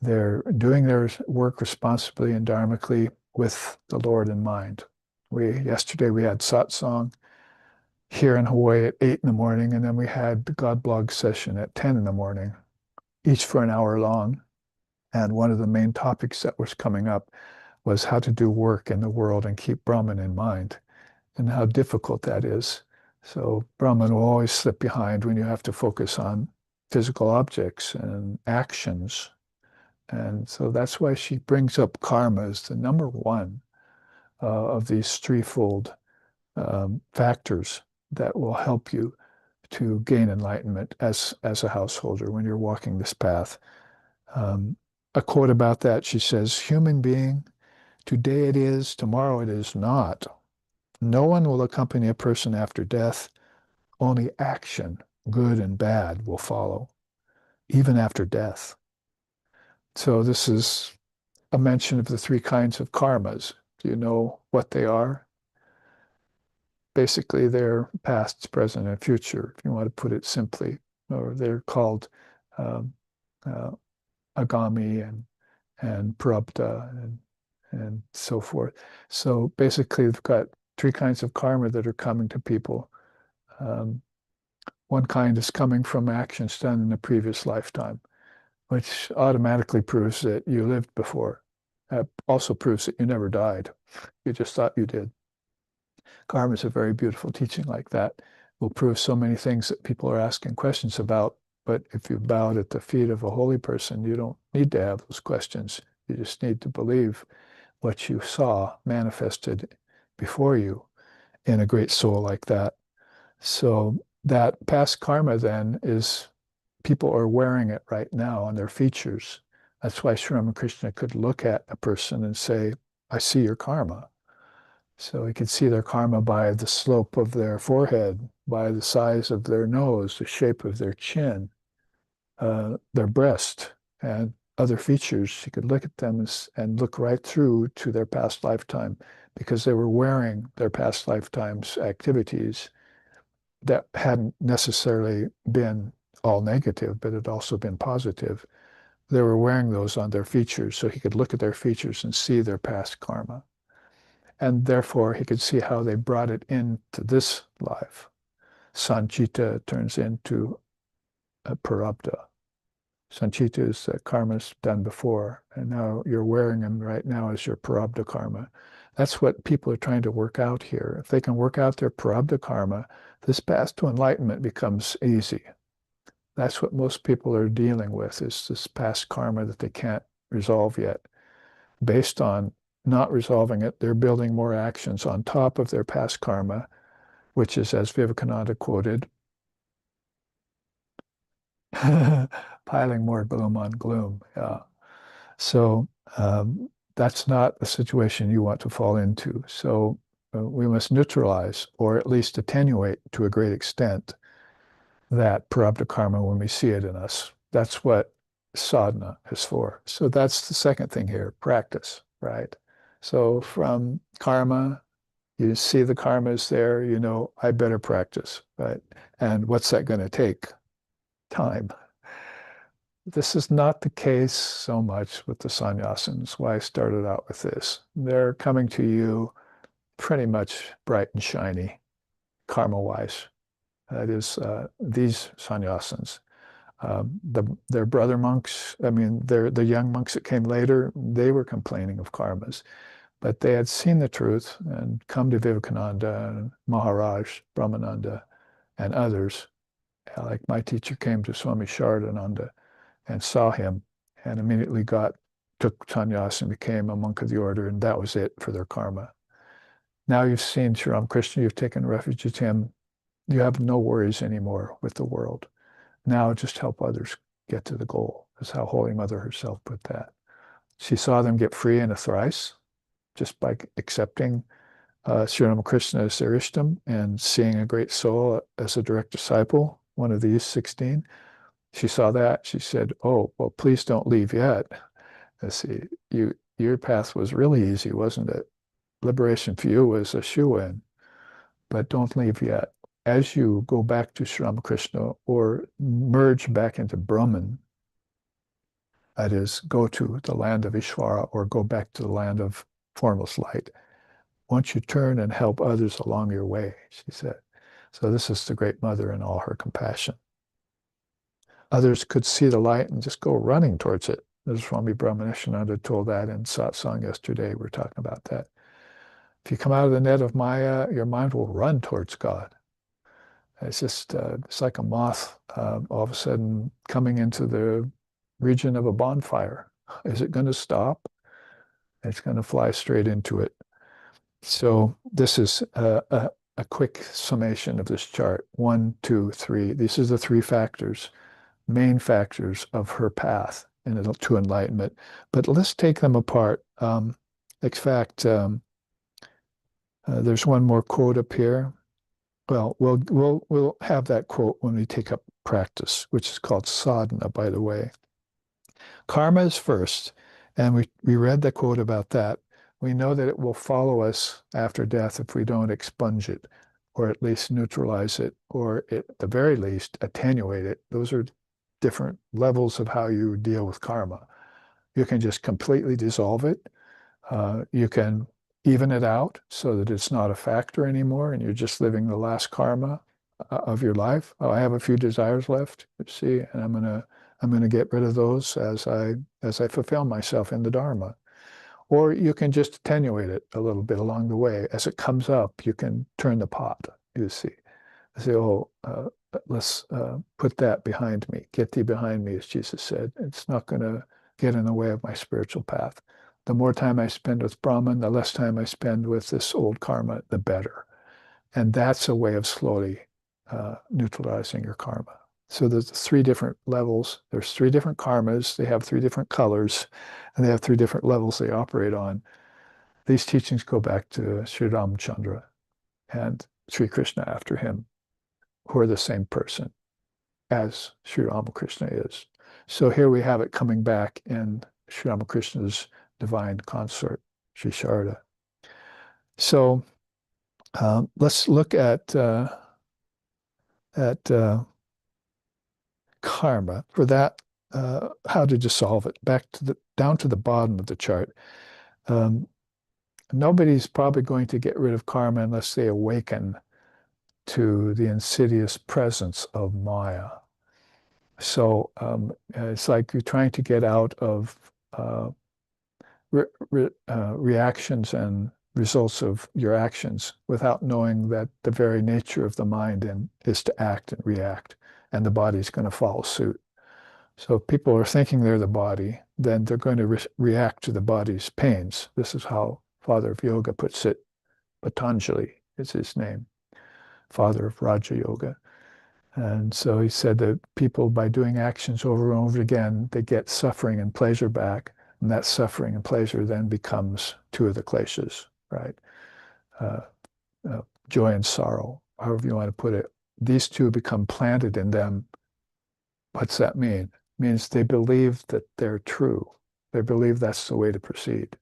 They're doing their work responsibly and dharmically with the Lord in mind. Yesterday we had satsang here in Hawaii at 8 in the morning, and then we had the God blog session at 10 in the morning, each for an hour long. And one of the main topics that was coming up was how to do work in the world and keep Brahman in mind, and how difficult that is. So Brahman will always slip behind when you have to focus on physical objects and actions. And so that's why she brings up karma as the number one of these threefold factors that will help you to gain enlightenment as a householder when you're walking this path. A quote about that, she says, "Human being, today it is, tomorrow it is not. No one will accompany a person after death. Only action, good and bad, will follow, even after death." So this is a mention of the three kinds of karmas. Do you know what they are? Basically, they're past, present, and future, if you want to put it simply. Or they're called um, uh, agami and prarabdha and so forth. So basically, we've got three kinds of karma that are coming to people. One kind is coming from actions done in a previous lifetime, which automatically proves that you lived before. Also proves that you never died. You just thought you did. Karma is a very beautiful teaching like that. It will prove so many things that people are asking questions about. But if you bowed at the feet of a holy person, you don't need to have those questions. You just need to believe what you saw manifested before you in a great soul like that. So that past karma then is, people are wearing it right now on their features. That's why Sri Ramakrishna could look at a person and say, "I see your karma." So he could see their karma by the slope of their forehead, by the size of their nose, the shape of their chin, their breast, and other features. She could look at them and look right through to their past lifetime because they were wearing their past lifetimes activities that hadn't necessarily been all negative, but had also been positive. They were wearing those on their features, so he could look at their features and see their past karma. And therefore, he could see how they brought it into this life. Sanchita turns into a prarabdha. Sanchita is karmas done before, and now you're wearing them right now as your prarabdha karma. That's what people are trying to work out here. If they can work out their prarabdha karma, this path to enlightenment becomes easy. That's what most people are dealing with, is this past karma that they can't resolve yet. Based on not resolving it, they're building more actions on top of their past karma, which is, as Vivekananda quoted, piling more gloom on gloom. Yeah. So that's not the situation you want to fall into. So we must neutralize, or at least attenuate to a great extent, that prarabdha karma when we see it in us. That's what sadhana is for. So that's the second thing here, practice, right? So from karma, you see the karma is there, you know, I better practice, right? And what's that going to take? Time. This is not the case so much with the sannyasins, why I started out with this. They're coming to you pretty much bright and shiny, karma-wise. That is, these sannyasins. Their brother monks, I mean, the young monks that came later, they were complaining of karmas. But they had seen the truth and come to Vivekananda and Maharaj, Brahmananda, and others. Like my teacher came to Swami Sharadananda and saw him and immediately took sannyas and became a monk of the order, and that was it for their karma. Now you've seen Sri Ramakrishna, you've taken refuge with him, you have no worries anymore with the world. Now just help others get to the goal. That's how Holy Mother herself put that. She saw them get free in a thrice just by accepting Sri Ramakrishna as their Ishtam and seeing a great soul as a direct disciple, one of these 16. She saw that. She said, oh, well, please don't leave yet. Let's see, your path was really easy, wasn't it? Liberation for you was a shoo-in, but don't leave yet. As you go back to Sri Ramakrishna or merge back into Brahman, that is, go to the land of Ishvara or go back to the land of formless light, once you turn and help others along your way, she said. So this is the Great Mother in all her compassion. Others could see the light and just go running towards it. As Swami Brahmanishananda told that in satsang yesterday. We were talking about that. If you come out of the net of Maya, your mind will run towards God. It's just, it's like a moth all of a sudden coming into the region of a bonfire. Is it going to stop? It's going to fly straight into it. So this is a quick summation of this chart. 1, 2, 3. These are the 3 factors, main factors of her path to enlightenment. But let's take them apart. In fact, there's one more quote up here. Well, we'll have that quote when we take up practice, which is called sadhana, by the way. Karma is first, and we read the quote about that. We know that it will follow us after death if we don't expunge it, or at least neutralize it, or at the very least attenuate it. Those are different levels of how you deal with karma. You can just completely dissolve it. You can even it out so that it's not a factor anymore and you're just living the last karma of your life. Oh, I have a few desires left, see, and I'm gonna get rid of those as I fulfill myself in the Dharma. Or you can just attenuate it a little bit along the way. As it comes up, you can turn the pot, you see. Say, oh, let's put that behind me. Get thee behind me, as Jesus said. It's not going to get in the way of my spiritual path. The more time I spend with Brahman, the less time I spend with this old karma, the better. And that's a way of slowly neutralizing your karma. So there's 3 different levels. There's 3 different karmas. They have 3 different colors, and they have 3 different levels they operate on. These teachings go back to Sri Ramchandra and Sri Krishna after him. who are the same person as Sri Ramakrishna is. So here we have it coming back in Sri Ramakrishna's divine consort, Sri Sharda. So let's look at karma. For that, how to dissolve it. Down to the bottom of the chart. Nobody's probably going to get rid of karma unless they awaken to the insidious presence of Maya. So it's like you're trying to get out of reactions and results of your actions without knowing that the very nature of the mind is to act and react, and the body's going to follow suit. So if people are thinking they're the body, then they're going to react to the body's pains. This is how Father of Yoga puts it. Patanjali is his name, father of Raja Yoga. And so he said that people, by doing actions over and over again, they get suffering and pleasure back. And that suffering and pleasure then becomes two of the kleshas, right? Joy and sorrow, however you want to put it. These two become planted in them. What's that mean? It means they believe that they're true. They believe that's the way to proceed.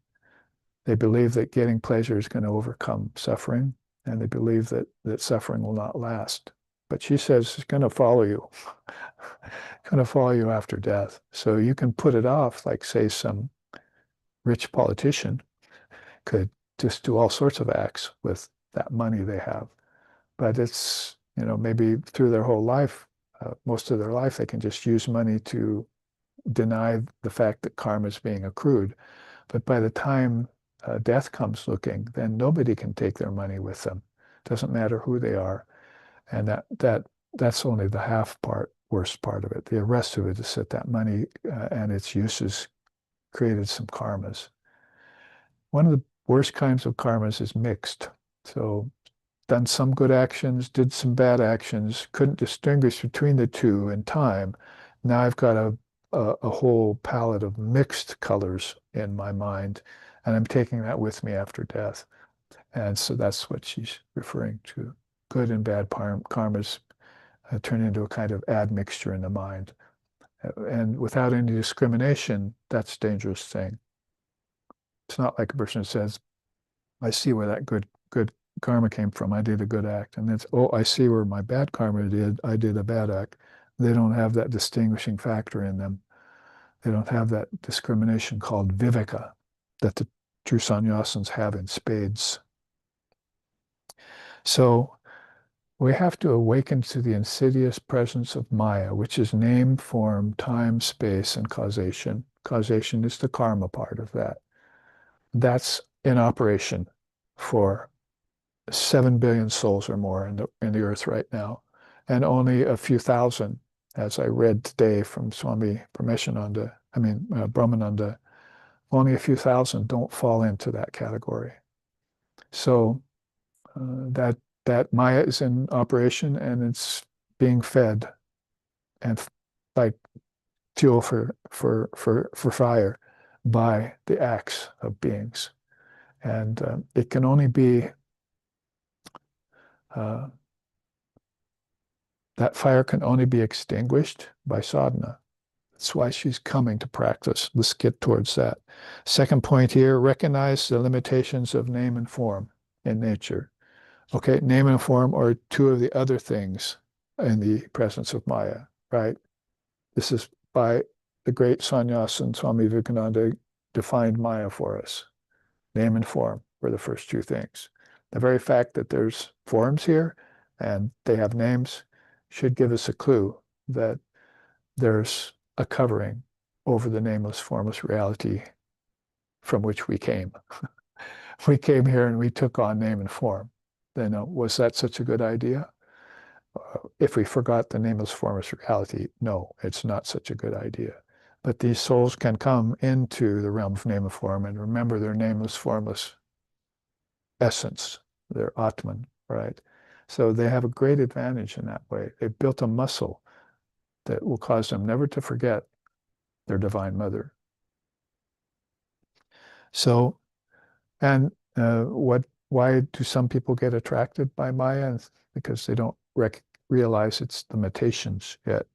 They believe that getting pleasure is going to overcome suffering, and they believe that suffering will not last. But she says it's going to follow you, going to follow you after death. So you can put it off, like, say, some rich politician could just do all sorts of acts with that money they have. But it's, maybe through their whole life, most of their life, they can just use money to deny the fact that karma is being accrued. But by the time death comes looking, then nobody can take their money with them. Doesn't matter who they are. And that's only the worst part of it. The rest of it is that money and its uses created some karmas. One of the worst kinds of karmas is mixed. So done some good actions, did some bad actions, couldn't distinguish between the two in time. Now I've got a whole palette of mixed colors in my mind, and I'm taking that with me after death. And so that's what she's referring to. Good and bad karmas turn into a kind of admixture in the mind. And without any discrimination, that's a dangerous thing. It's not like a person says, I see where that good karma came from. I did a good act. And it's, oh, I see where my bad karma I did a bad act. They don't have that distinguishing factor in them. They don't have that discrimination called viveka that the true sannyasins have in spades. So we have to awaken to the insidious presence of Maya, which is name, form, time, space, and causation. Causation is the karma part of that. That's in operation for 7 billion souls or more in the earth right now, and only a few thousand, as I read today from Swami Brahmananda, only a few thousand don't fall into that category. So that Maya is in operation, and it's being fed and like fuel for fire by the acts of beings. And it can only be that fire can only be extinguished by sadhana. That's why she's coming to practice. Let's get towards that. Second point here, recognize the limitations of name and form in nature. Okay, name and form are two of the other things in the presence of Maya, right? This is by the great sannyasin Swami Vivekananda defined Maya for us. Name and form were the first two things. The very fact that there's forms here and they have names should give us a clue that there's a covering over the nameless, formless reality from which we came. We came here and we took on name and form. Then was that such a good idea? If we forgot the nameless, formless reality, no, it's not such a good idea. But these souls can come into the realm of name and form and remember their nameless, formless essence, their Atman, right? So they have a great advantage in that way. They've built a muscle that will cause them never to forget their Divine Mother. So, and why do some people get attracted by Maya? Because they don't realize its limitations yet.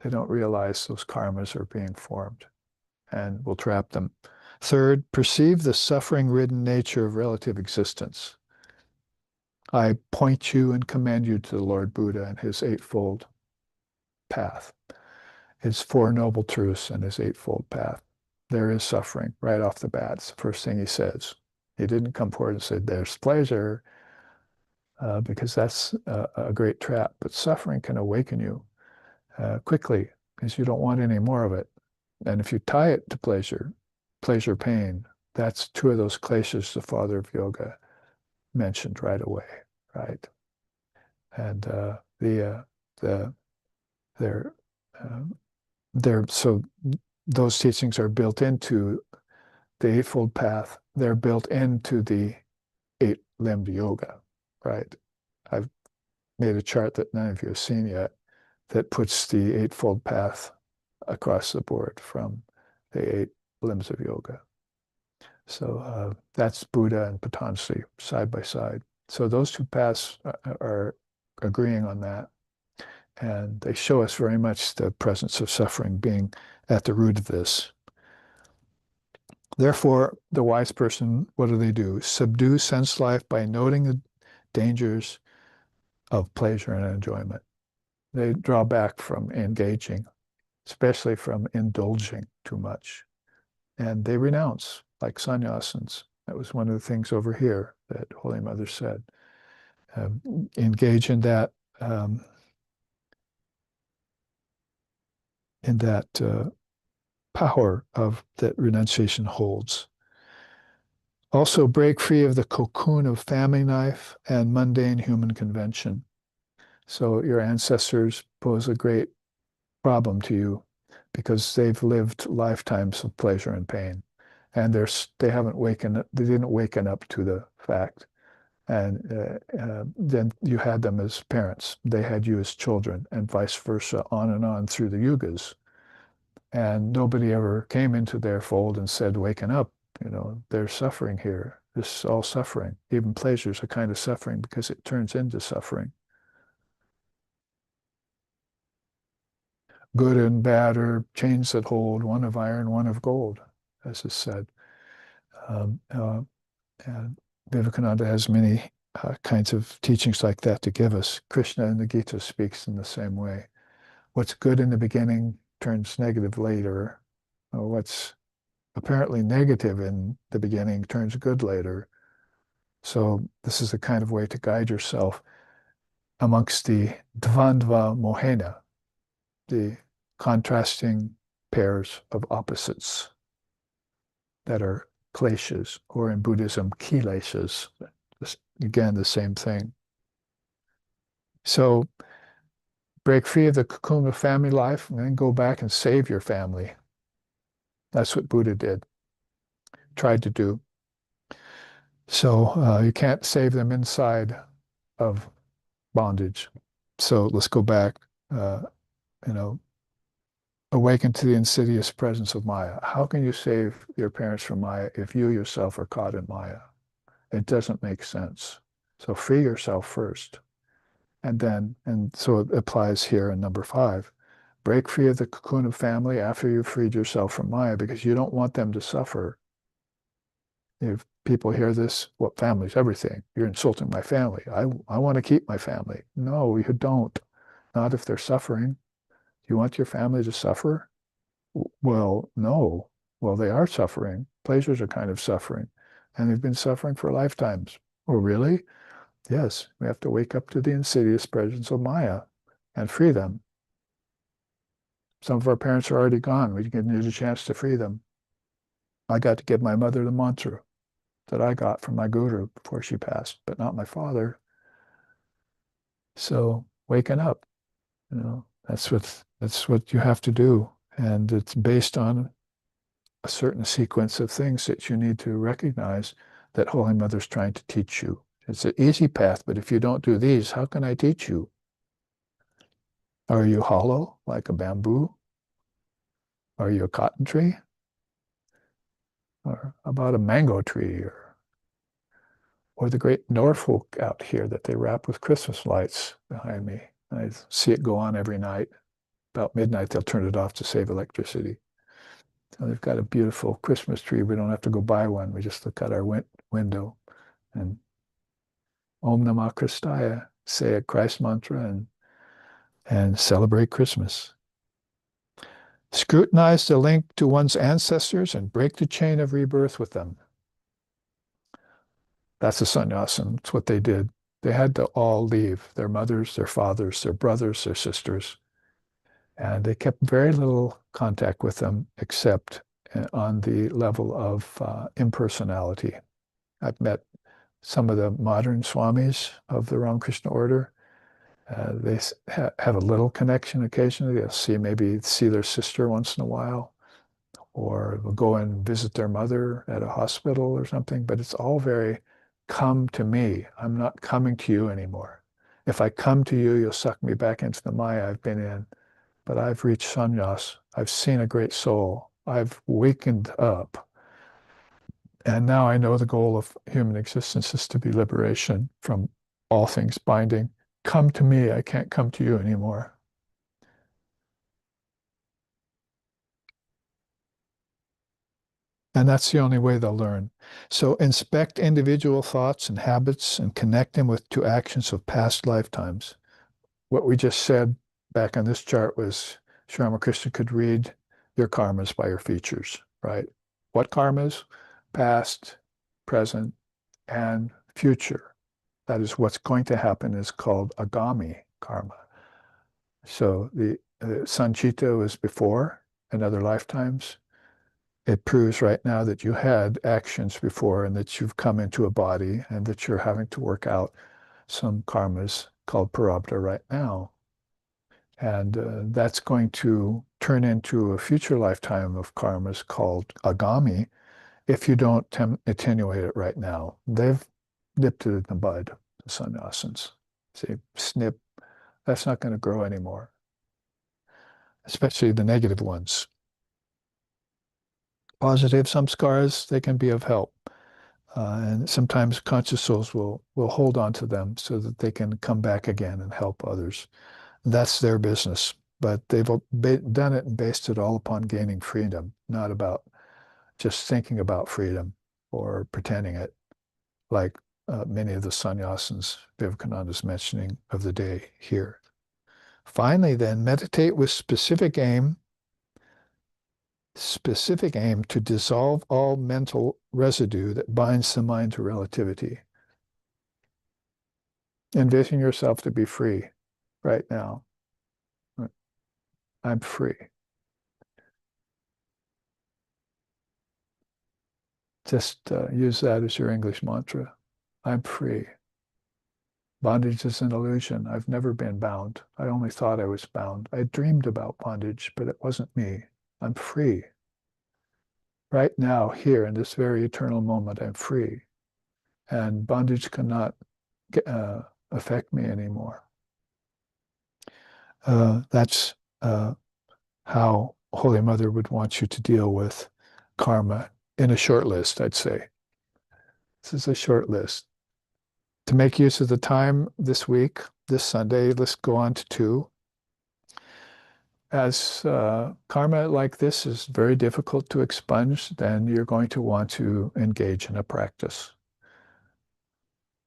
They don't realize those karmas are being formed and will trap them. Third, perceive the suffering-ridden nature of relative existence. I point you and commend you to the Lord Buddha and his eightfold path, his Four Noble Truths and his eightfold path. There is suffering right off the bat. It's the first thing he says. He didn't come forward and say, there's pleasure, because that's a great trap. But suffering can awaken you quickly because you don't want any more of it. And if you tie it to pleasure, pain, that's two of those kleshas the father of yoga mentioned right away, right? And they're so those teachings are built into the Eightfold Path. They're built into the Eight-Limbed Yoga, right? I've made a chart that none of you have seen yet that puts the Eightfold Path across the board from the 8 limbs of yoga. So that's Buddha and Patanjali side by side. So those two paths are agreeing on that. And they show us very much the presence of suffering being at the root of this. Therefore, the wise person, what do? Subdue sense life by noting the dangers of pleasure and enjoyment. They draw back from engaging, especially from indulging too much. And they renounce, like sannyasins. That was one of the things over here that Holy Mother said. Engage in that power of that renunciation holds. Also break free of the cocoon of family life and mundane human convention. So your ancestors pose a great problem to you because they've lived lifetimes of pleasure and pain. And they didn't waken up to the fact. And then you had them as parents. They had you as children, and vice versa, on and on through the yugas. And nobody ever came into their fold and said, waken up, there's suffering here. This is all suffering. Even pleasure is a kind of suffering because it turns into suffering. Good and bad are chains that hold, one of iron, one of gold, as is said. And Vivekananda has many kinds of teachings like that to give us. Krishna in the Gita speaks in the same way. What's good in the beginning turns negative later. What's apparently negative in the beginning turns good later. So this is the kind of way to guide yourself amongst the dvandva mohena, the contrasting pairs of opposites that are kleshas, or in Buddhism, kileshas. Again, the same thing. So break free of the cocoon of family life and then go back and save your family. That's what Buddha did, tried to do. So you can't save them inside of bondage. So let's go back, awaken to the insidious presence of Maya. How can you save your parents from Maya if you yourself are caught in Maya? It doesn't make sense. So free yourself first. And so it applies here in number 5. Break free of the cocoon of family after you've freed yourself from Maya, because you don't want them to suffer. If people hear this, well, family's everything. You're insulting my family. I want to keep my family. No, you don't. Not if they're suffering. Do you want your family to suffer? Well, no. Well, they are suffering. Pleasures are kind of suffering. And they've been suffering for lifetimes. Oh, really? Yes, we have to wake up to the insidious presence of Maya and free them. Some of our parents are already gone. We didn't get a chance to free them. I got to give my mother the mantra that I got from my guru before she passed, but not my father. So waking up, that's what you have to do. And it's based on a certain sequence of things that you need to recognize that Holy Mother's trying to teach you. It's an easy path, but if you don't do these, how can I teach you? Are you hollow like a bamboo? Are you a cotton tree? Or about a mango tree? Or the great Norfolk out here that they wrap with Christmas lights behind me. I see it go on every night. About midnight, they'll turn it off to save electricity. So they've got a beautiful Christmas tree. We don't have to go buy one. We just look out our window and Om Namah Christaya, say a Christ mantra and celebrate Christmas. Scrutinize the link to one's ancestors and break the chain of rebirth with them. That's a sannyasin. That's what they did. They had to all leave their mothers, their fathers, their brothers, their sisters. And they kept very little contact with them except on the level of impersonality. I've met some of the modern swamis of the Ramakrishna order. They have a little connection occasionally. They'll maybe see their sister once in a while, or they'll go and visit their mother at a hospital or something, but it's all very come to me. I'm not coming to you anymore. If I come to you, you'll suck me back into the Maya I've been in. But I've reached sannyas. I've seen a great soul. I've wakened up. And now I know the goal of human existence is to be liberation from all things binding. Come to me. I can't come to you anymore. And that's the only way they'll learn. So inspect individual thoughts and habits and connect them to actions of past lifetimes. What we just said back on this chart was Sri Ramakrishna could read your karmas by your features, right? What karmas? Past, present, and future. That is what's going to happen is called agami karma. So the Sanchita was before in other lifetimes. It proves right now that you had actions before and that you've come into a body and that you're having to work out some karmas called prarabdha right now. And that's going to turn into a future lifetime of karmas called agami if you don't attenuate it right now. They've nipped it in the bud, the sannyasins. Say, snip, that's not going to grow anymore, especially the negative ones. Positive samskaras, they can be of help. And sometimes conscious souls will hold on to them so that they can come back again and help others. That's their business. But they've done it and based it all upon gaining freedom, not about just thinking about freedom or pretending it, like many of the sannyasins Vivekananda is mentioning of the day here. Finally, then, meditate with specific aim to dissolve all mental residue that binds the mind to relativity. Envision yourself to be free right now. I'm free. Just use that as your English mantra. I'm free. Bondage is an illusion. I've never been bound. I only thought I was bound. I dreamed about bondage, but it wasn't me. I'm free. Right now, here in this very eternal moment, I'm free. And bondage cannot affect me anymore. That's how Holy Mother would want you to deal with karma in a short list, I'd say. This is a short list. To make use of the time this week, this Sunday, let's go on to 2. As karma like this is very difficult to expunge, then you're going to want to engage in a practice.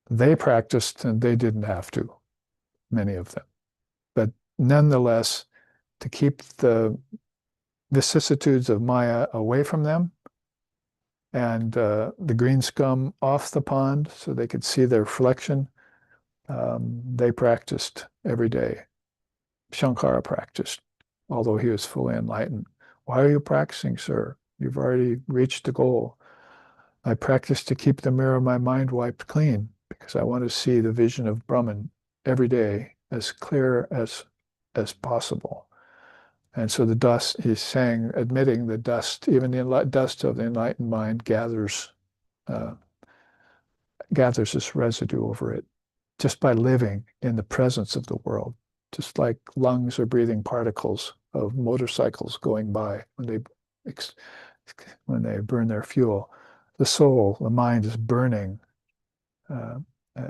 They practiced and they didn't have to, many of them. But nonetheless, to keep the vicissitudes of Maya away from them and the green scum off the pond so they could see their reflection, they practiced every day. Shankara practiced, although he was fully enlightened. Why are you practicing, sir? You've already reached the goal. I practice to keep the mirror of my mind wiped clean because I want to see the vision of Brahman every day as clear as possible. And so the dust, he's saying, admitting the dust, even the dust of the enlightened mind gathers this residue over it just by living in the presence of the world, just like lungs are breathing particles of motorcycles going by when they burn their fuel. The soul, the mind is burning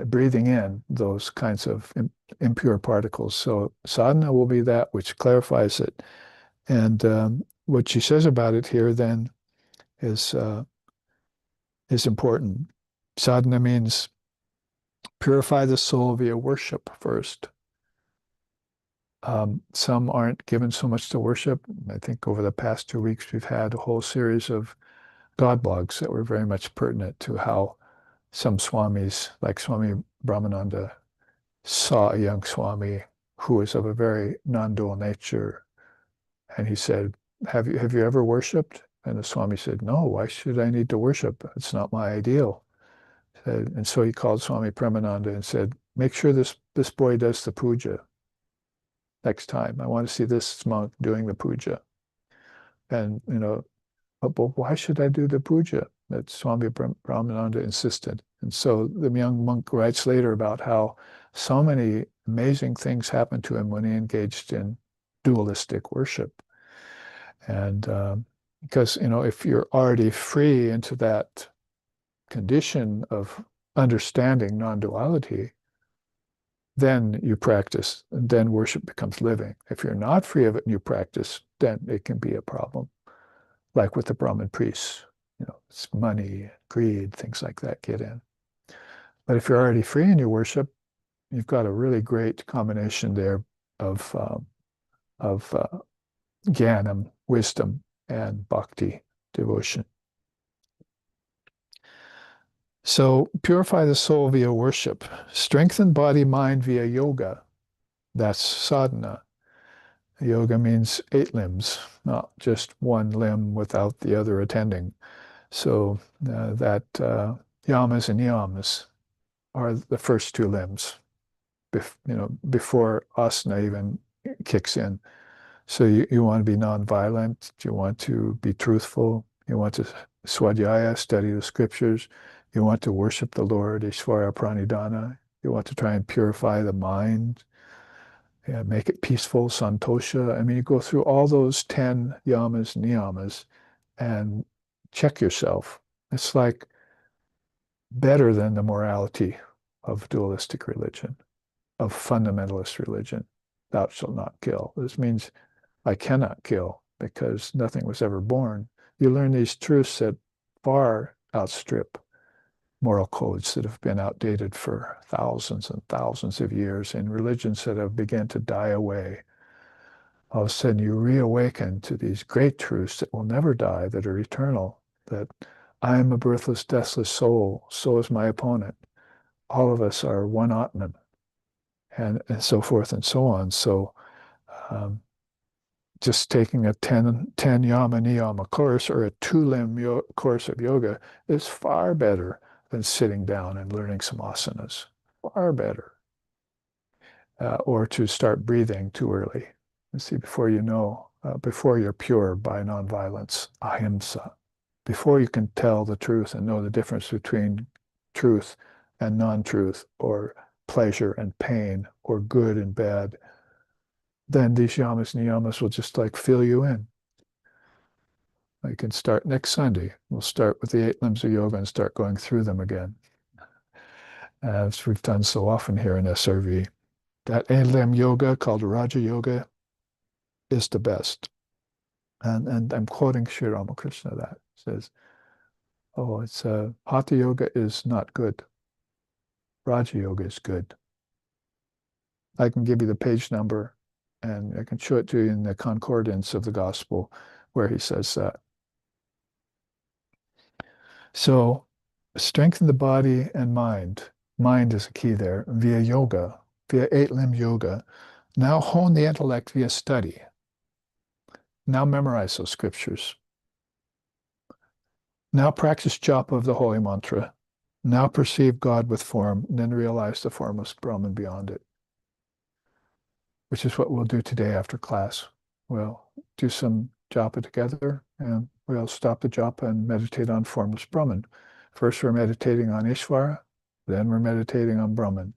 breathing in those kinds of impure particles. So sadhana will be that which clarifies it. And what she says about it here then is important. Sadhana means purify the soul via worship first. Some aren't given so much to worship. I think over the past 2 weeks, we've had a whole series of God blogs that were very much pertinent to how some swamis, like Swami Brahmananda, saw a young swami who was of a very non-dual nature. And he said, have you ever worshipped? And the swami said, no, why should I need to worship? It's not my ideal. And so he called Swami Premananda and said, make sure this boy does the puja next time. I want to see this monk doing the puja. And, but why should I do the puja? That Swami Brahmananda insisted. And so the young monk writes later about how so many amazing things happened to him when he engaged in dualistic worship. And because, if you're already free into that condition of understanding non-duality, then you practice, and then worship becomes living. If you're not free of it and you practice, then it can be a problem. Like with the Brahmin priests, it's money, greed, things like that get in. But if you're already free in your worship, you've got a really great combination there of jnanam, wisdom, and bhakti, devotion. So purify the soul via worship. Strengthen body, mind via yoga. That's sadhana. Yoga means 8 limbs, not just one limb without the other attending. So that yamas and niyamas are the first 2 limbs, before asana even kicks in. So you want to be nonviolent, you want to be truthful, you want to swadhyaya, study the scriptures, you want to worship the Lord, Ishvara Pranidhana, you want to try and purify the mind, make it peaceful, santosha. I mean, you go through all those 10 yamas, niyamas, and check yourself. It's like better than the morality of dualistic religion, of fundamentalist religion. Thou shalt not kill. This means I cannot kill because nothing was ever born. You learn these truths that far outstrip moral codes that have been outdated for thousands and thousands of years in religions that have begun to die away. All of a sudden you reawaken to these great truths that will never die, that are eternal, that I am a birthless, deathless soul, so is my opponent. All of us are one Atman, and so forth and so on. So just taking a 10 yama niyama course or a 2-limb course of yoga is far better than sitting down and learning some asanas. Far better. Or to start breathing too early. You see, before you know, before you're pure by nonviolence, ahimsa, before you can tell the truth and know the difference between truth and non-truth, or pleasure and pain, or good and bad, then these yamas and niyamas will just like fill you in. I can start next Sunday. We'll start with the 8 limbs of yoga and start going through them again, as we've done so often here in SRV. That 8-limb yoga called Raja Yoga is the best. And I'm quoting Sri Ramakrishna that says, oh, it's Hatha Yoga is not good. Raja Yoga is good. I can give you the page number and I can show it to you in the concordance of the gospel where he says that. So strengthen the body and mind. Mind is a key there, via yoga, via 8-limb yoga. Now hone the intellect via study. Now memorize those scriptures. Now practice japa of the holy mantra. Now perceive God with form, and then realize the formless Brahman beyond it. Which is what we'll do today after class. We'll do some japa together, and we'll stop the japa and meditate on formless Brahman. First, we're meditating on Ishvara, then we're meditating on Brahman.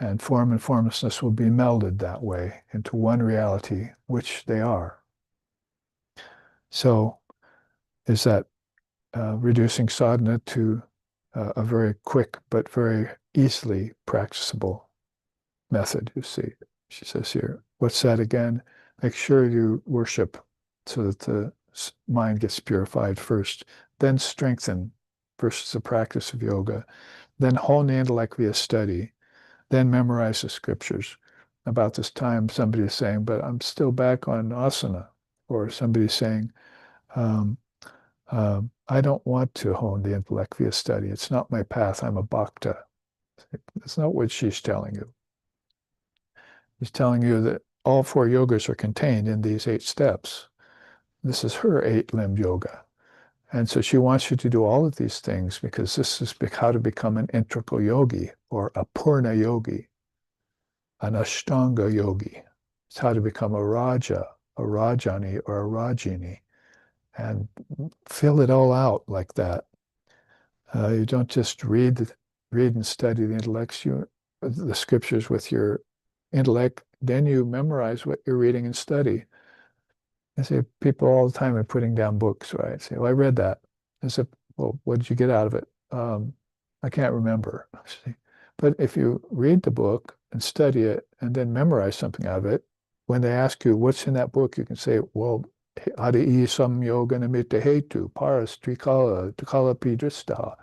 And form and formlessness will be melded that way into one reality, which they are. So, is that reducing sadhana to a very quick but very easily practicable method, you see. She says here, what's that again? Make sure you worship so that the mind gets purified first, then strengthen versus the practice of yoga, then hone the intellect via study, then memorize the scriptures. About this time, somebody is saying, but I'm still back on asana. Or somebody saying, um, I don't want to hone the intellect via study. It's not my path. I'm a bhakta. That's not what she's telling you. She's telling you that all four yogas are contained in these 8 steps. This is her 8-limb yoga. And so she wants you to do all of these things because this is how to become an integral yogi or a purna yogi, an ashtanga yogi. It's how to become a raja, a rajani, or a rajini, and fill it all out like that. You don't just read and study the scriptures with your intellect, then you memorize what you're reading and study. I say people all the time are putting down books, right? I say, well, I read that. I said, well, what did you get out of it? I can't remember. But if you read the book and study it and then memorize something out of it, when they ask you what's in that book, you can say, well, Adi Sam Yoga Nimitta Hetu, Paras Trikala, Trikala Pidrista.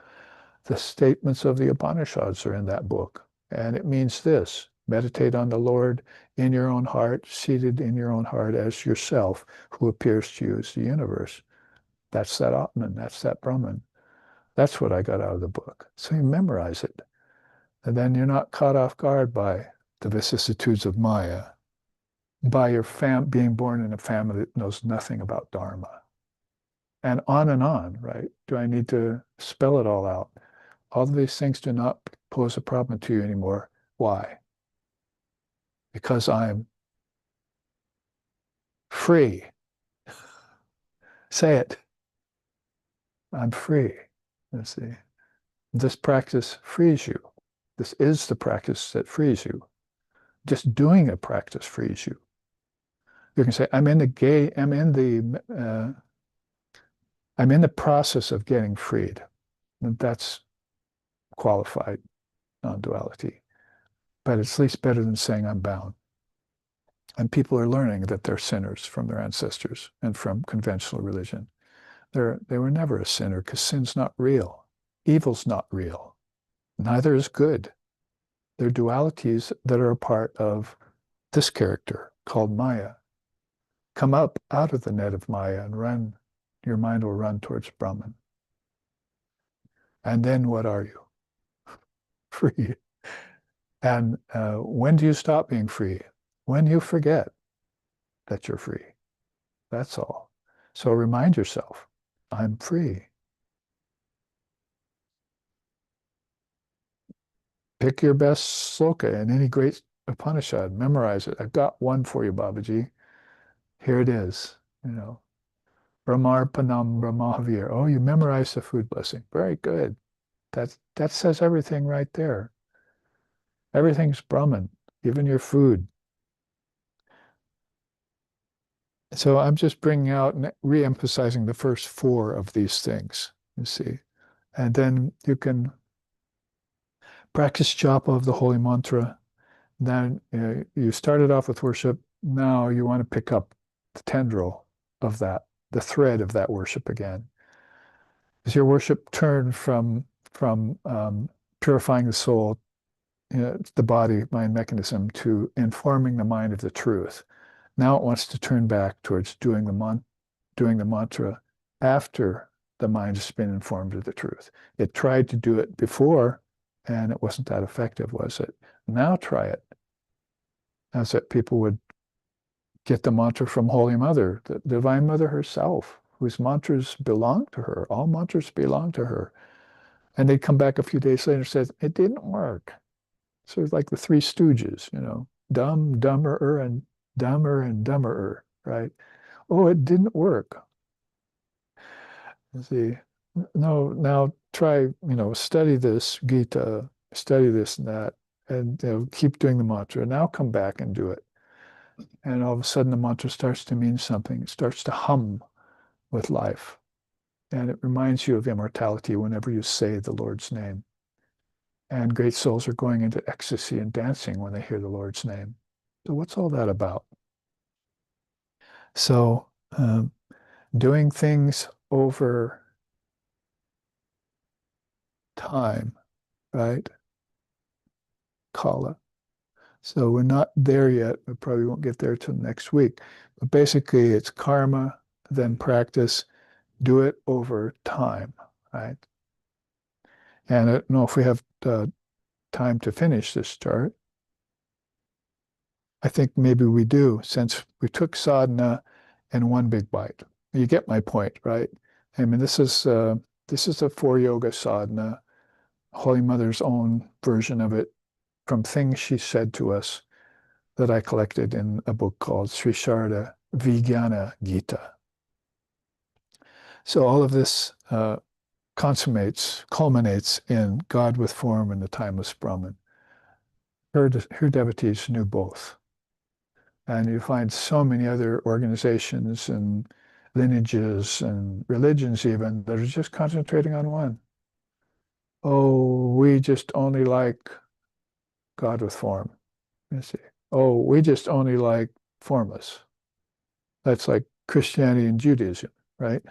The statements of the Upanishads are in that book. And it means this: meditate on the Lord in your own heart, seated in your own heart as yourself, who appears to you as the universe. That's that Atman, that's that Brahman. That's what I got out of the book. So you memorize it. And then you're not caught off guard by the vicissitudes of Maya, by your being born in a family that knows nothing about Dharma. And on, right? Do I need to spell it all out? All of these things do not pose a problem to you anymore. Why? Because I'm free. Say it. I'm free. You see, this practice frees you. This is the practice that frees you. Just doing a practice frees you. You can say, I'm in the process of getting freed. And that's qualified non-duality. But it's at least better than saying I'm bound. And people are learning that they're sinners from their ancestors and from conventional religion. They were never a sinner because sin's not real. Evil's not real. Neither is good. They're dualities that are a part of this character called Maya. Come up out of the net of Maya and run. Your mind will run towards Brahman. And then what are you? Free. And when do you stop being free? When you forget that you're free. That's all. So remind yourself, I'm free. Pick your best sloka in any great Upanishad, memorize it. I've got one for you, Babaji. Here it is, Brahmarpanam Brahmavir. Oh, you memorized the food blessing. Very good. That says everything right there. Everything's Brahman, even your food. So I'm just bringing out and re-emphasizing the first 4 of these things, you see. And then you can practice japa of the holy mantra. Then you started off with worship. Now you want to pick up the tendril of that, the thread of that worship again. As your worship turned from purifying the soul, the body, mind mechanism, to informing the mind of the truth. Now it wants to turn back towards doing the mantra after the mind has been informed of the truth. It tried to do it before, and it wasn't that effective, was it? Now try it. As that people would get the mantra from Holy Mother, the Divine Mother herself, whose mantras belong to her. All mantras belong to her. And they'd come back a few days later and said, it didn't work. So it's like the 3 Stooges, dumb, dumberer, and dumber and dumberer, right? Oh, it didn't work. You see, no, now try, study this Gita, study this and that, and keep doing the mantra. Now come back and do it. And all of a sudden the mantra starts to mean something. It starts to hum with life. And it reminds you of immortality whenever you say the Lord's name. And great souls are going into ecstasy and dancing when they hear the Lord's name. So what's all that about? So doing things over time, right? Kala. So we're not there yet. We probably won't get there till next week. But basically, it's karma, then practice, do it over time, right? And I don't know if we have time to finish this chart. I think maybe we do, since we took sadhana in one big bite. You get my point, right? I mean, this is a four yoga sadhana, Holy Mother's own version of it, from things she said to us that I collected in a book called Sri Sharda Vijnana Gita. So all of this culminates in God with form and the timeless Brahman. Her devotees knew both. And you find so many other organizations and lineages and religions even that are just concentrating on one. Oh, we just only like God with form. You see. Oh, we just only like formless. That's like Christianity and Judaism, right?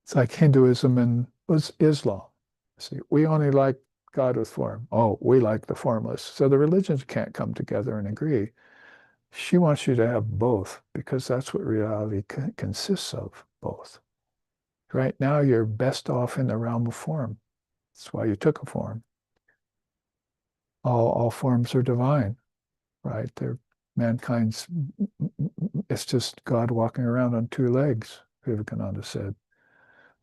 It's like Hinduism and Islam. See, we only like God with form. Oh, we like the formless. So the religions can't come together and agree. She wants you to have both because that's what reality consists of, both. Right now, you're best off in the realm of form. That's why you took a form. All forms are divine, right? They're mankind's, it's just God walking around on two legs, Vivekananda said.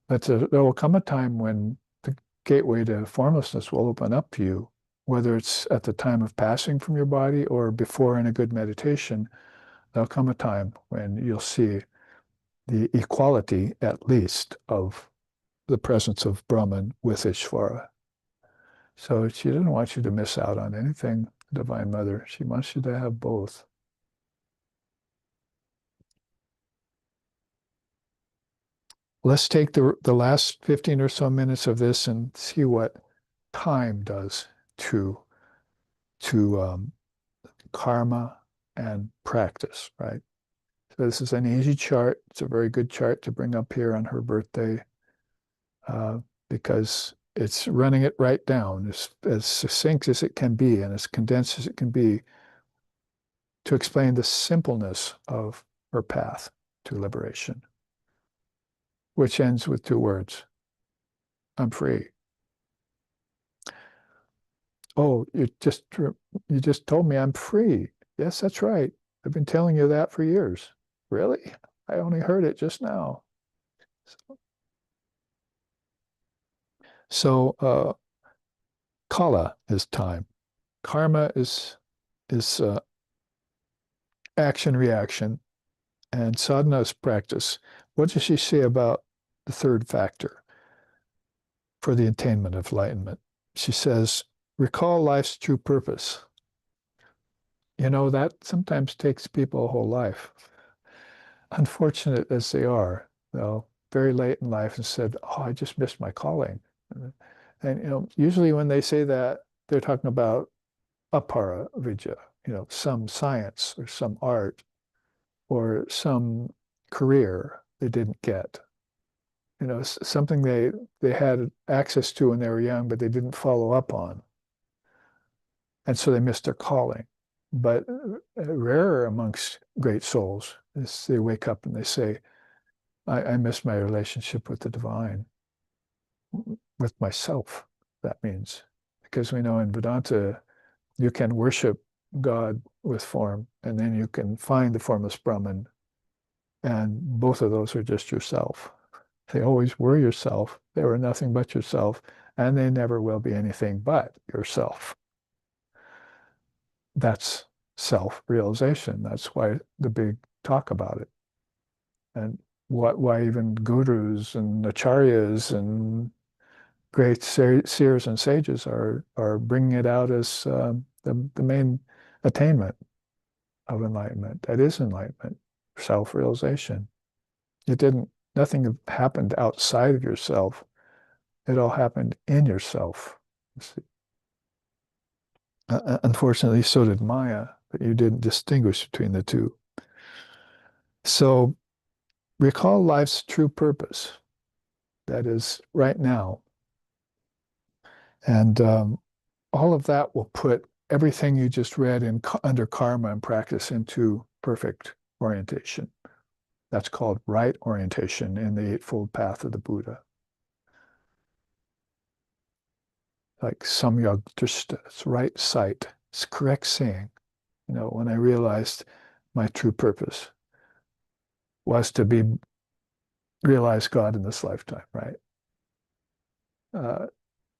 There will come a time when the gateway to formlessness will open up to you, whether it's at the time of passing from your body or before in a good meditation. There'll come a time when you'll see the equality, at least, of the presence of Brahman with Ishvara. So she doesn't want you to miss out on anything, Divine Mother. She wants you to have both. Let's take the last 15 or so minutes of this and see what time does to karma and practice, right? So this is an easy chart. It's a very good chart to bring up here on her birthday because it's running it right down as succinct as it can be and as condensed as it can be to explain the simpleness of her path to liberation, which ends with two words: I'm free. Oh, you just told me I'm free. Yes, that's right. I've been telling you that for years. Really? I only heard it just now. So kala is time. Karma is action reaction, and sadhana is practice. What does she say about the third factor for the attainment of enlightenment? She says, recall life's true purpose. You know, that sometimes takes people a whole life. Unfortunate as they are, though, very late in life and said, oh, I just missed my calling. And, you know, usually when they say that, they're talking about apara vidya, you know, some science or some art or some career they didn't get. You know, something they had access to when they were young, but they didn't follow up on. And so they missed their calling. But rarer amongst great souls is they wake up and they say, I miss my relationship with the divine, with myself, that means. Because we know in Vedanta, you can worship God with form, and then you can find the formless Brahman, and both of those are just yourself. They always were yourself. They were nothing but yourself, and they never will be anything but yourself. That's self-realization. That's why the big talk about it. And why even gurus and acharyas and great seers and sages are bringing it out as the main attainment of enlightenment. That is enlightenment, self-realization. Nothing happened outside of yourself. It all happened in yourself. Unfortunately, so did Maya, but you didn't distinguish between the two. So recall life's true purpose, that is right now. And all of that will put everything you just read in under karma and practice into perfect orientation. That's called right orientation in the Eightfold Path of the Buddha. Like samyag drishta, it's right sight, it's correct seeing. You know, when I realized my true purpose was to be realize God in this lifetime, right? Uh,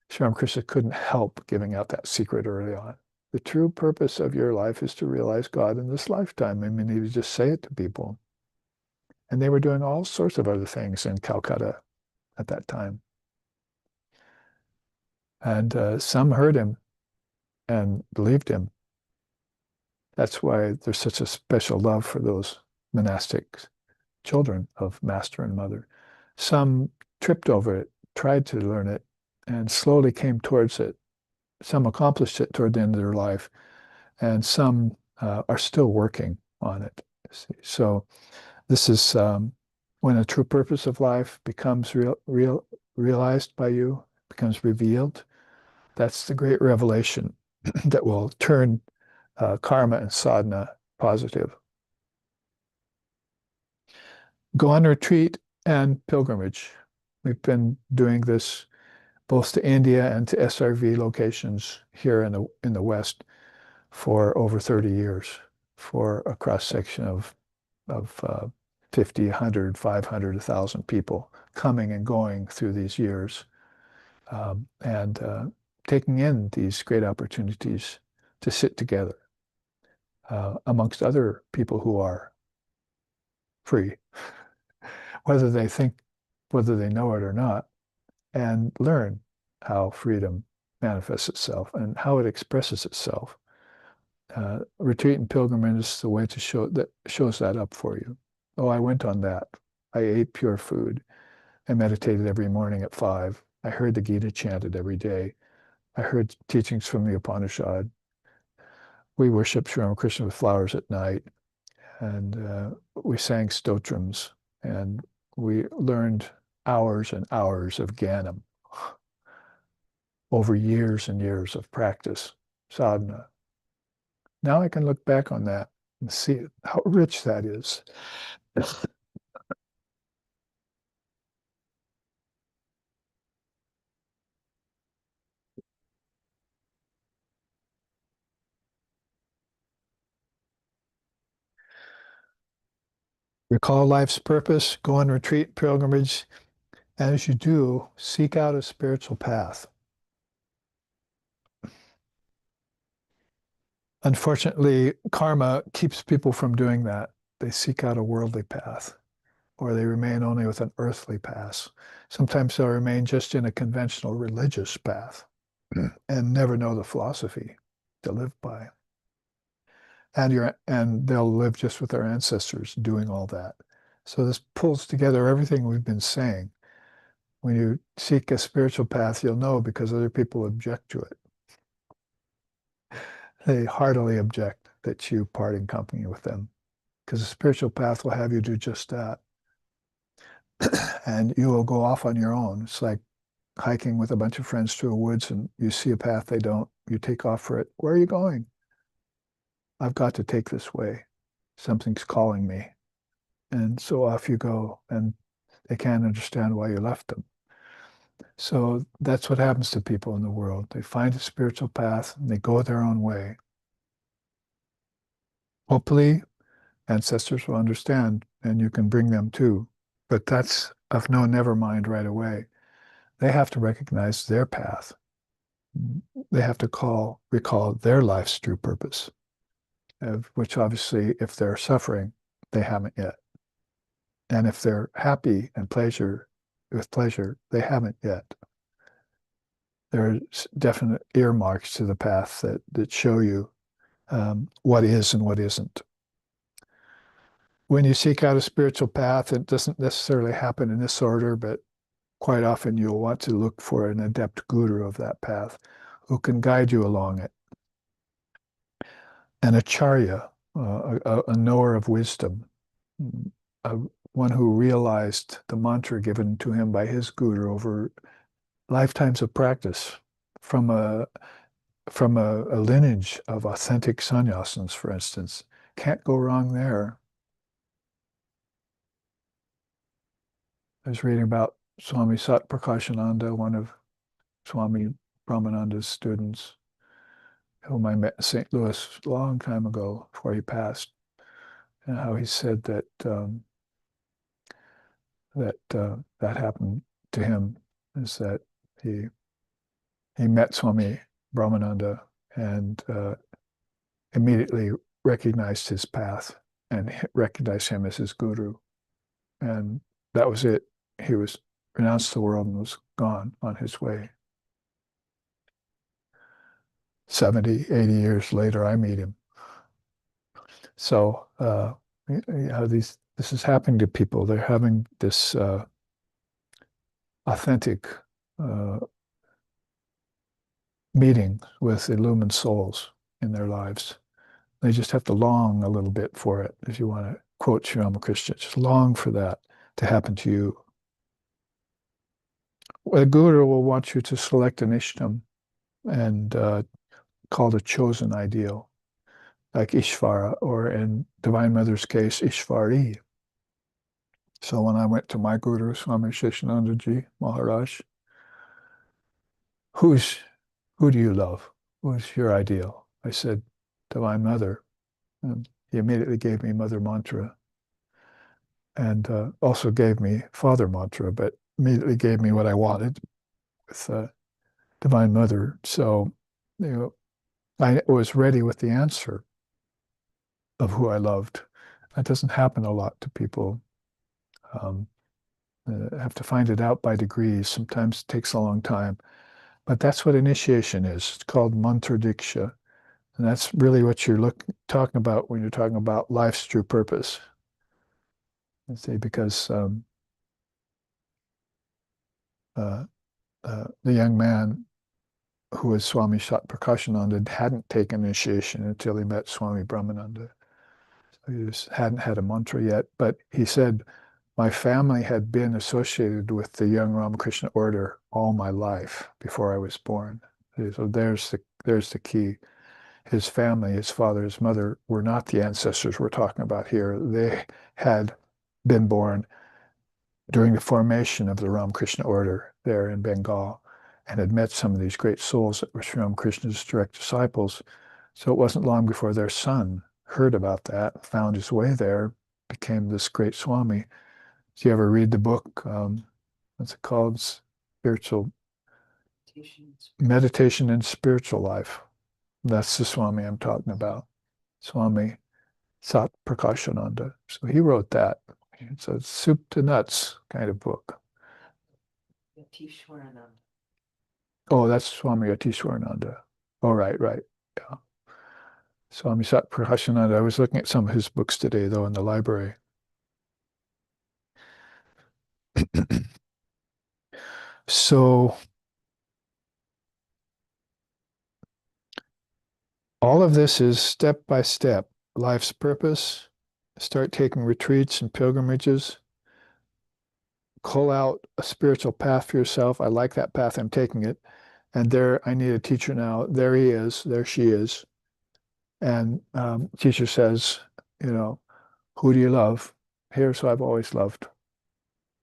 Sri Ramakrishna couldn't help giving out that secret early on. The true purpose of your life is to realize God in this lifetime. I mean, he would just say it to people. And they were doing all sorts of other things in Calcutta at that time. And some heard him and believed him. That's why there's such a special love for those monastic children of master and mother. Some tripped over it, tried to learn it, and slowly came towards it. Some accomplished it toward the end of their life, and some are still working on it. So this is when a true purpose of life becomes realized by you, becomes revealed. That's the great revelation that will turn karma and sadhana positive. Go on retreat and pilgrimage. We've been doing this both to India and to SRV locations here in the West for over 30 years, for a cross section of 50, 100, 500, 1,000 people coming and going through these years, and taking in these great opportunities to sit together amongst other people who are free, whether they think, whether they know it or not, and learn how freedom manifests itself and how it expresses itself. Retreat and pilgrimage is the way to shows that up for you. Oh, I went on that. I ate pure food. I meditated every morning at 5. I heard the Gita chanted every day. I heard teachings from the Upanishad. We worshiped Sri Ramakrishna with flowers at night, and we sang stotrams, and we learned hours and hours of Gyanam over years and years of practice, sadhana. Now I can look back on that and see how rich that is. Recall life's purpose, go on retreat, pilgrimage, and as you do, seek out a spiritual path. Unfortunately, karma keeps people from doing that. They seek out a worldly path, or they remain only with an earthly path. Sometimes they'll remain just in a conventional religious path and never know the philosophy to live by. And they'll live just with their ancestors doing all that. So this pulls together everything we've been saying. When you seek a spiritual path, you'll know because other people object to it. They heartily object that you part in company with them, because a spiritual path will have you do just that. And you will go off on your own. It's like hiking with a bunch of friends through a woods and you see a path they don't, you take off for it. Where are you going? I've got to take this way. Something's calling me. And so off you go, and they can't understand why you left them. So that's what happens to people in the world. They find a spiritual path and they go their own way. Hopefully, ancestors will understand and you can bring them too. But that's of no never mind right away. They have to recognize their path. They have to recall their life's true purpose, which obviously, if they're suffering, they haven't yet. And if they're happy and with pleasure, they haven't yet. There are definite earmarks to the path that show you what is and what isn't. When you seek out a spiritual path, it doesn't necessarily happen in this order, but quite often you'll want to look for an adept guru of that path who can guide you along it. An acharya, a knower of wisdom, uh, one who realized the mantra given to him by his guru over lifetimes of practice from a lineage of authentic sannyasins, for instance. Can't go wrong there. I was reading about Swami Sat Prakashananda, one of Swami Brahmananda's students, whom I met in St. Louis a long time ago before he passed, and how he said that that happened to him is that he he met Swami Brahmananda and immediately recognized his path and recognized him as his guru. And that was it. He was renounced the world and was gone on his way. 70, 80 years later, I meet him. So, this is happening to people. They're having this authentic uh, meeting with illumined souls in their lives. They just have to long a little bit for it, if you want to quote Sri Ramakrishna. Just long for that to happen to you. A guru will want you to select an ishtam and called a chosen ideal, like Ishvara, or in Divine Mother's case, Ishvari. So when I went to my guru, Swami Sheshanandaji Maharaj, who's who do you love? Who's your ideal? I said, Divine Mother. And he immediately gave me Mother Mantra and also gave me Father Mantra, but immediately gave me what I wanted with Divine Mother. So, you know, I was ready with the answer of who I loved. That doesn't happen a lot to people. Um, have to find it out by degrees. Sometimes it takes a long time. But that's what initiation is. It's called mantra diksha. And that's really what you're talking about when you're talking about life's true purpose. I say because uh, the young man who was Swami Sat Prakashananda hadn't taken initiation until he met Swami Brahmananda. So he just hadn't had a mantra yet. But he said, my family had been associated with the young Ramakrishna order all my life before I was born. So there's the key. His family, his father, his mother, were not the ancestors we're talking about here. They had been born during the formation of the Ramakrishna order there in Bengal and had met some of these great souls that were Sri Ramakrishna's direct disciples. So it wasn't long before their son heard about that, found his way there, became this great Swami. Do you ever read the book? What's it called? Spiritual Meditation and Spiritual Life. That's the Swami I'm talking about. Swami Sat Prakashananda. So he wrote that. It's a soup to nuts kind of book. Oh, that's Swami Yatishwarananda. Oh, right. Yeah. Swami Sat Prakashananda. I was looking at some of his books today, though, in the library. So all of this is step by step. Life's purpose, start taking retreats and pilgrimages, call out a spiritual path for yourself. I like that path, I'm taking it. And there, I need a teacher now. There he is, there she is. And teacher says, who do you love? Here's who I've always loved.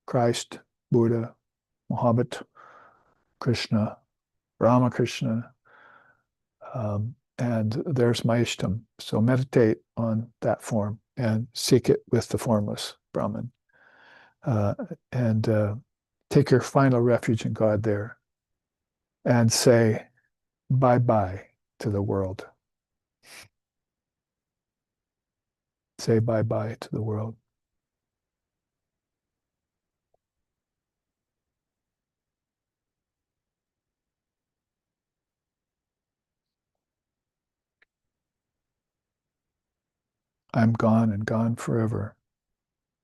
Christ, Buddha, Muhammad, Krishna, Ramakrishna, and there's my Ishtam. So meditate on that form and seek it with the formless Brahman. And take your final refuge in God there and say bye-bye to the world. Say bye-bye to the world. I'm gone and gone forever,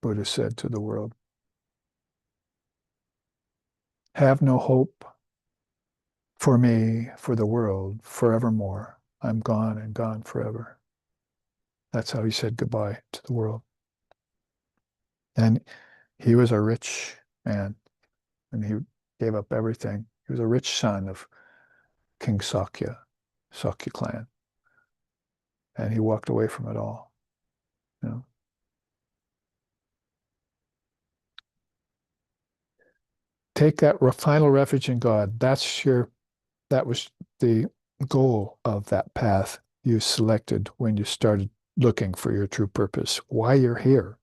Buddha said to the world. have no hope for me, for the world, forevermore. I'm gone and gone forever. That's how he said goodbye to the world. And he was a rich man, and he gave up everything. He was a rich son of King Sakya, Sakya clan. And he walked away from it all. You know. Take that final refuge in God. That was the goal of that path you selected when you started looking for your true purpose, why you're here.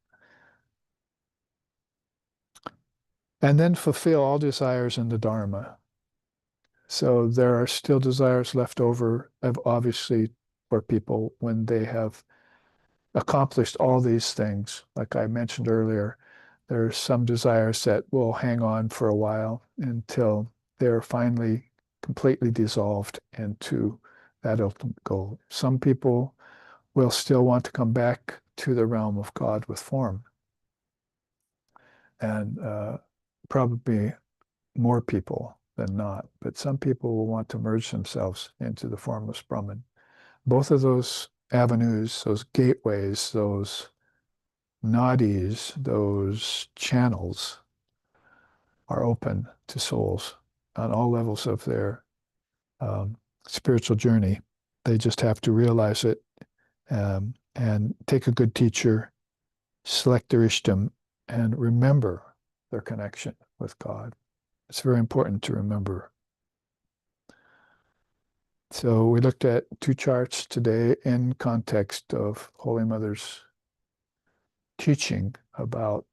And then fulfill all desires in the Dharma. So there are still desires left over, obviously, for people when they have accomplished all these things. Like I mentioned earlier, there are some desires that will hang on for a while until they're finally completely dissolved into that ultimate goal. Some people will still want to come back to the realm of God with form. And probably more people than not, but some people will want to merge themselves into the formless Brahman. Both of those avenues, those gateways, those nadis, those channels are open to souls on all levels of their spiritual journey. They just have to realize it and take a good teacher, select their ishtam, and remember their connection with God. It's very important to remember. So we looked at two charts today in context of Holy Mother's teaching about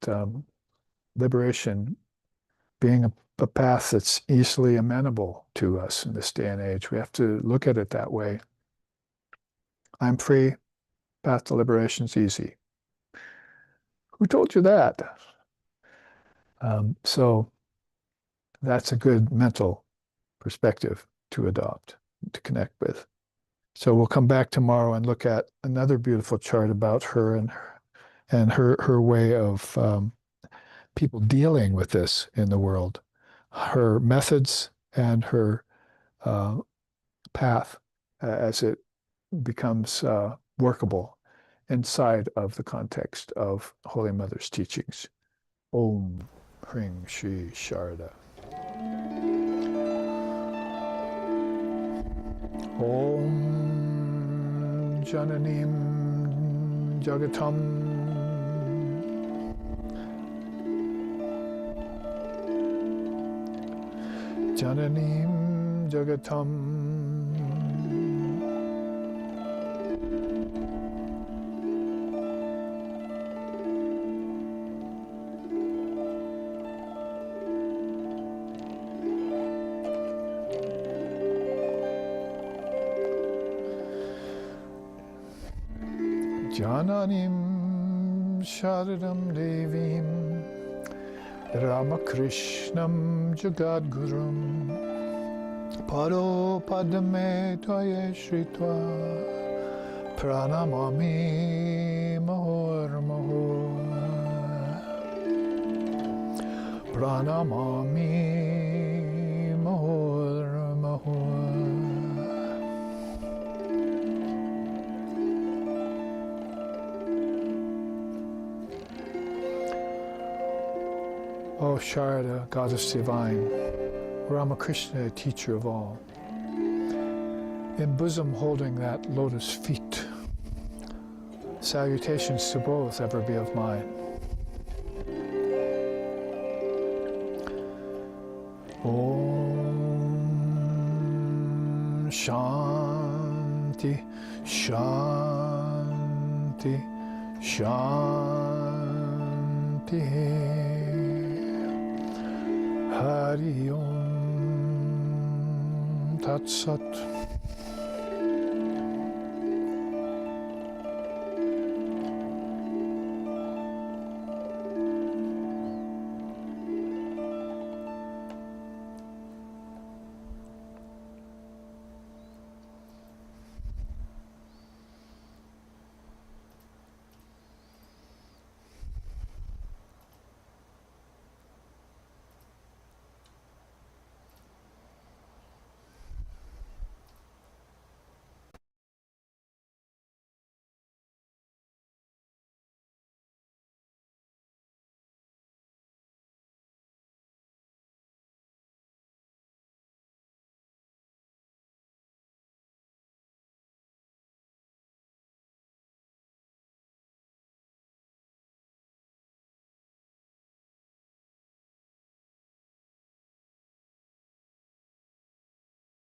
liberation being a path that's easily amenable to us in this day and age. We have to look at it that way. I'm free, path to liberation is easy. Who told you that? So that's a good mental perspective to adopt, to connect with. So we'll come back tomorrow and look at another beautiful chart about her and her way of people dealing with this in the world, her methods and her path as it becomes workable inside of the context of Holy Mother's teachings. Om Hring Shri Sharda. Om Jananim Jagatam Jananim Jagatam Jananim Sharadam Devim Ramakrishnam Jagadgurum Paro Padame Tvaye Shritva Pranamami Mahor Mahor Pranamami Mahor Mahor. O Sharada, Goddess Divine, Ramakrishna, teacher of all, in bosom holding that lotus feet, salutations to both ever be of mine. Om Shanti, Shanti, Shanti. Hari Om Tat Sat.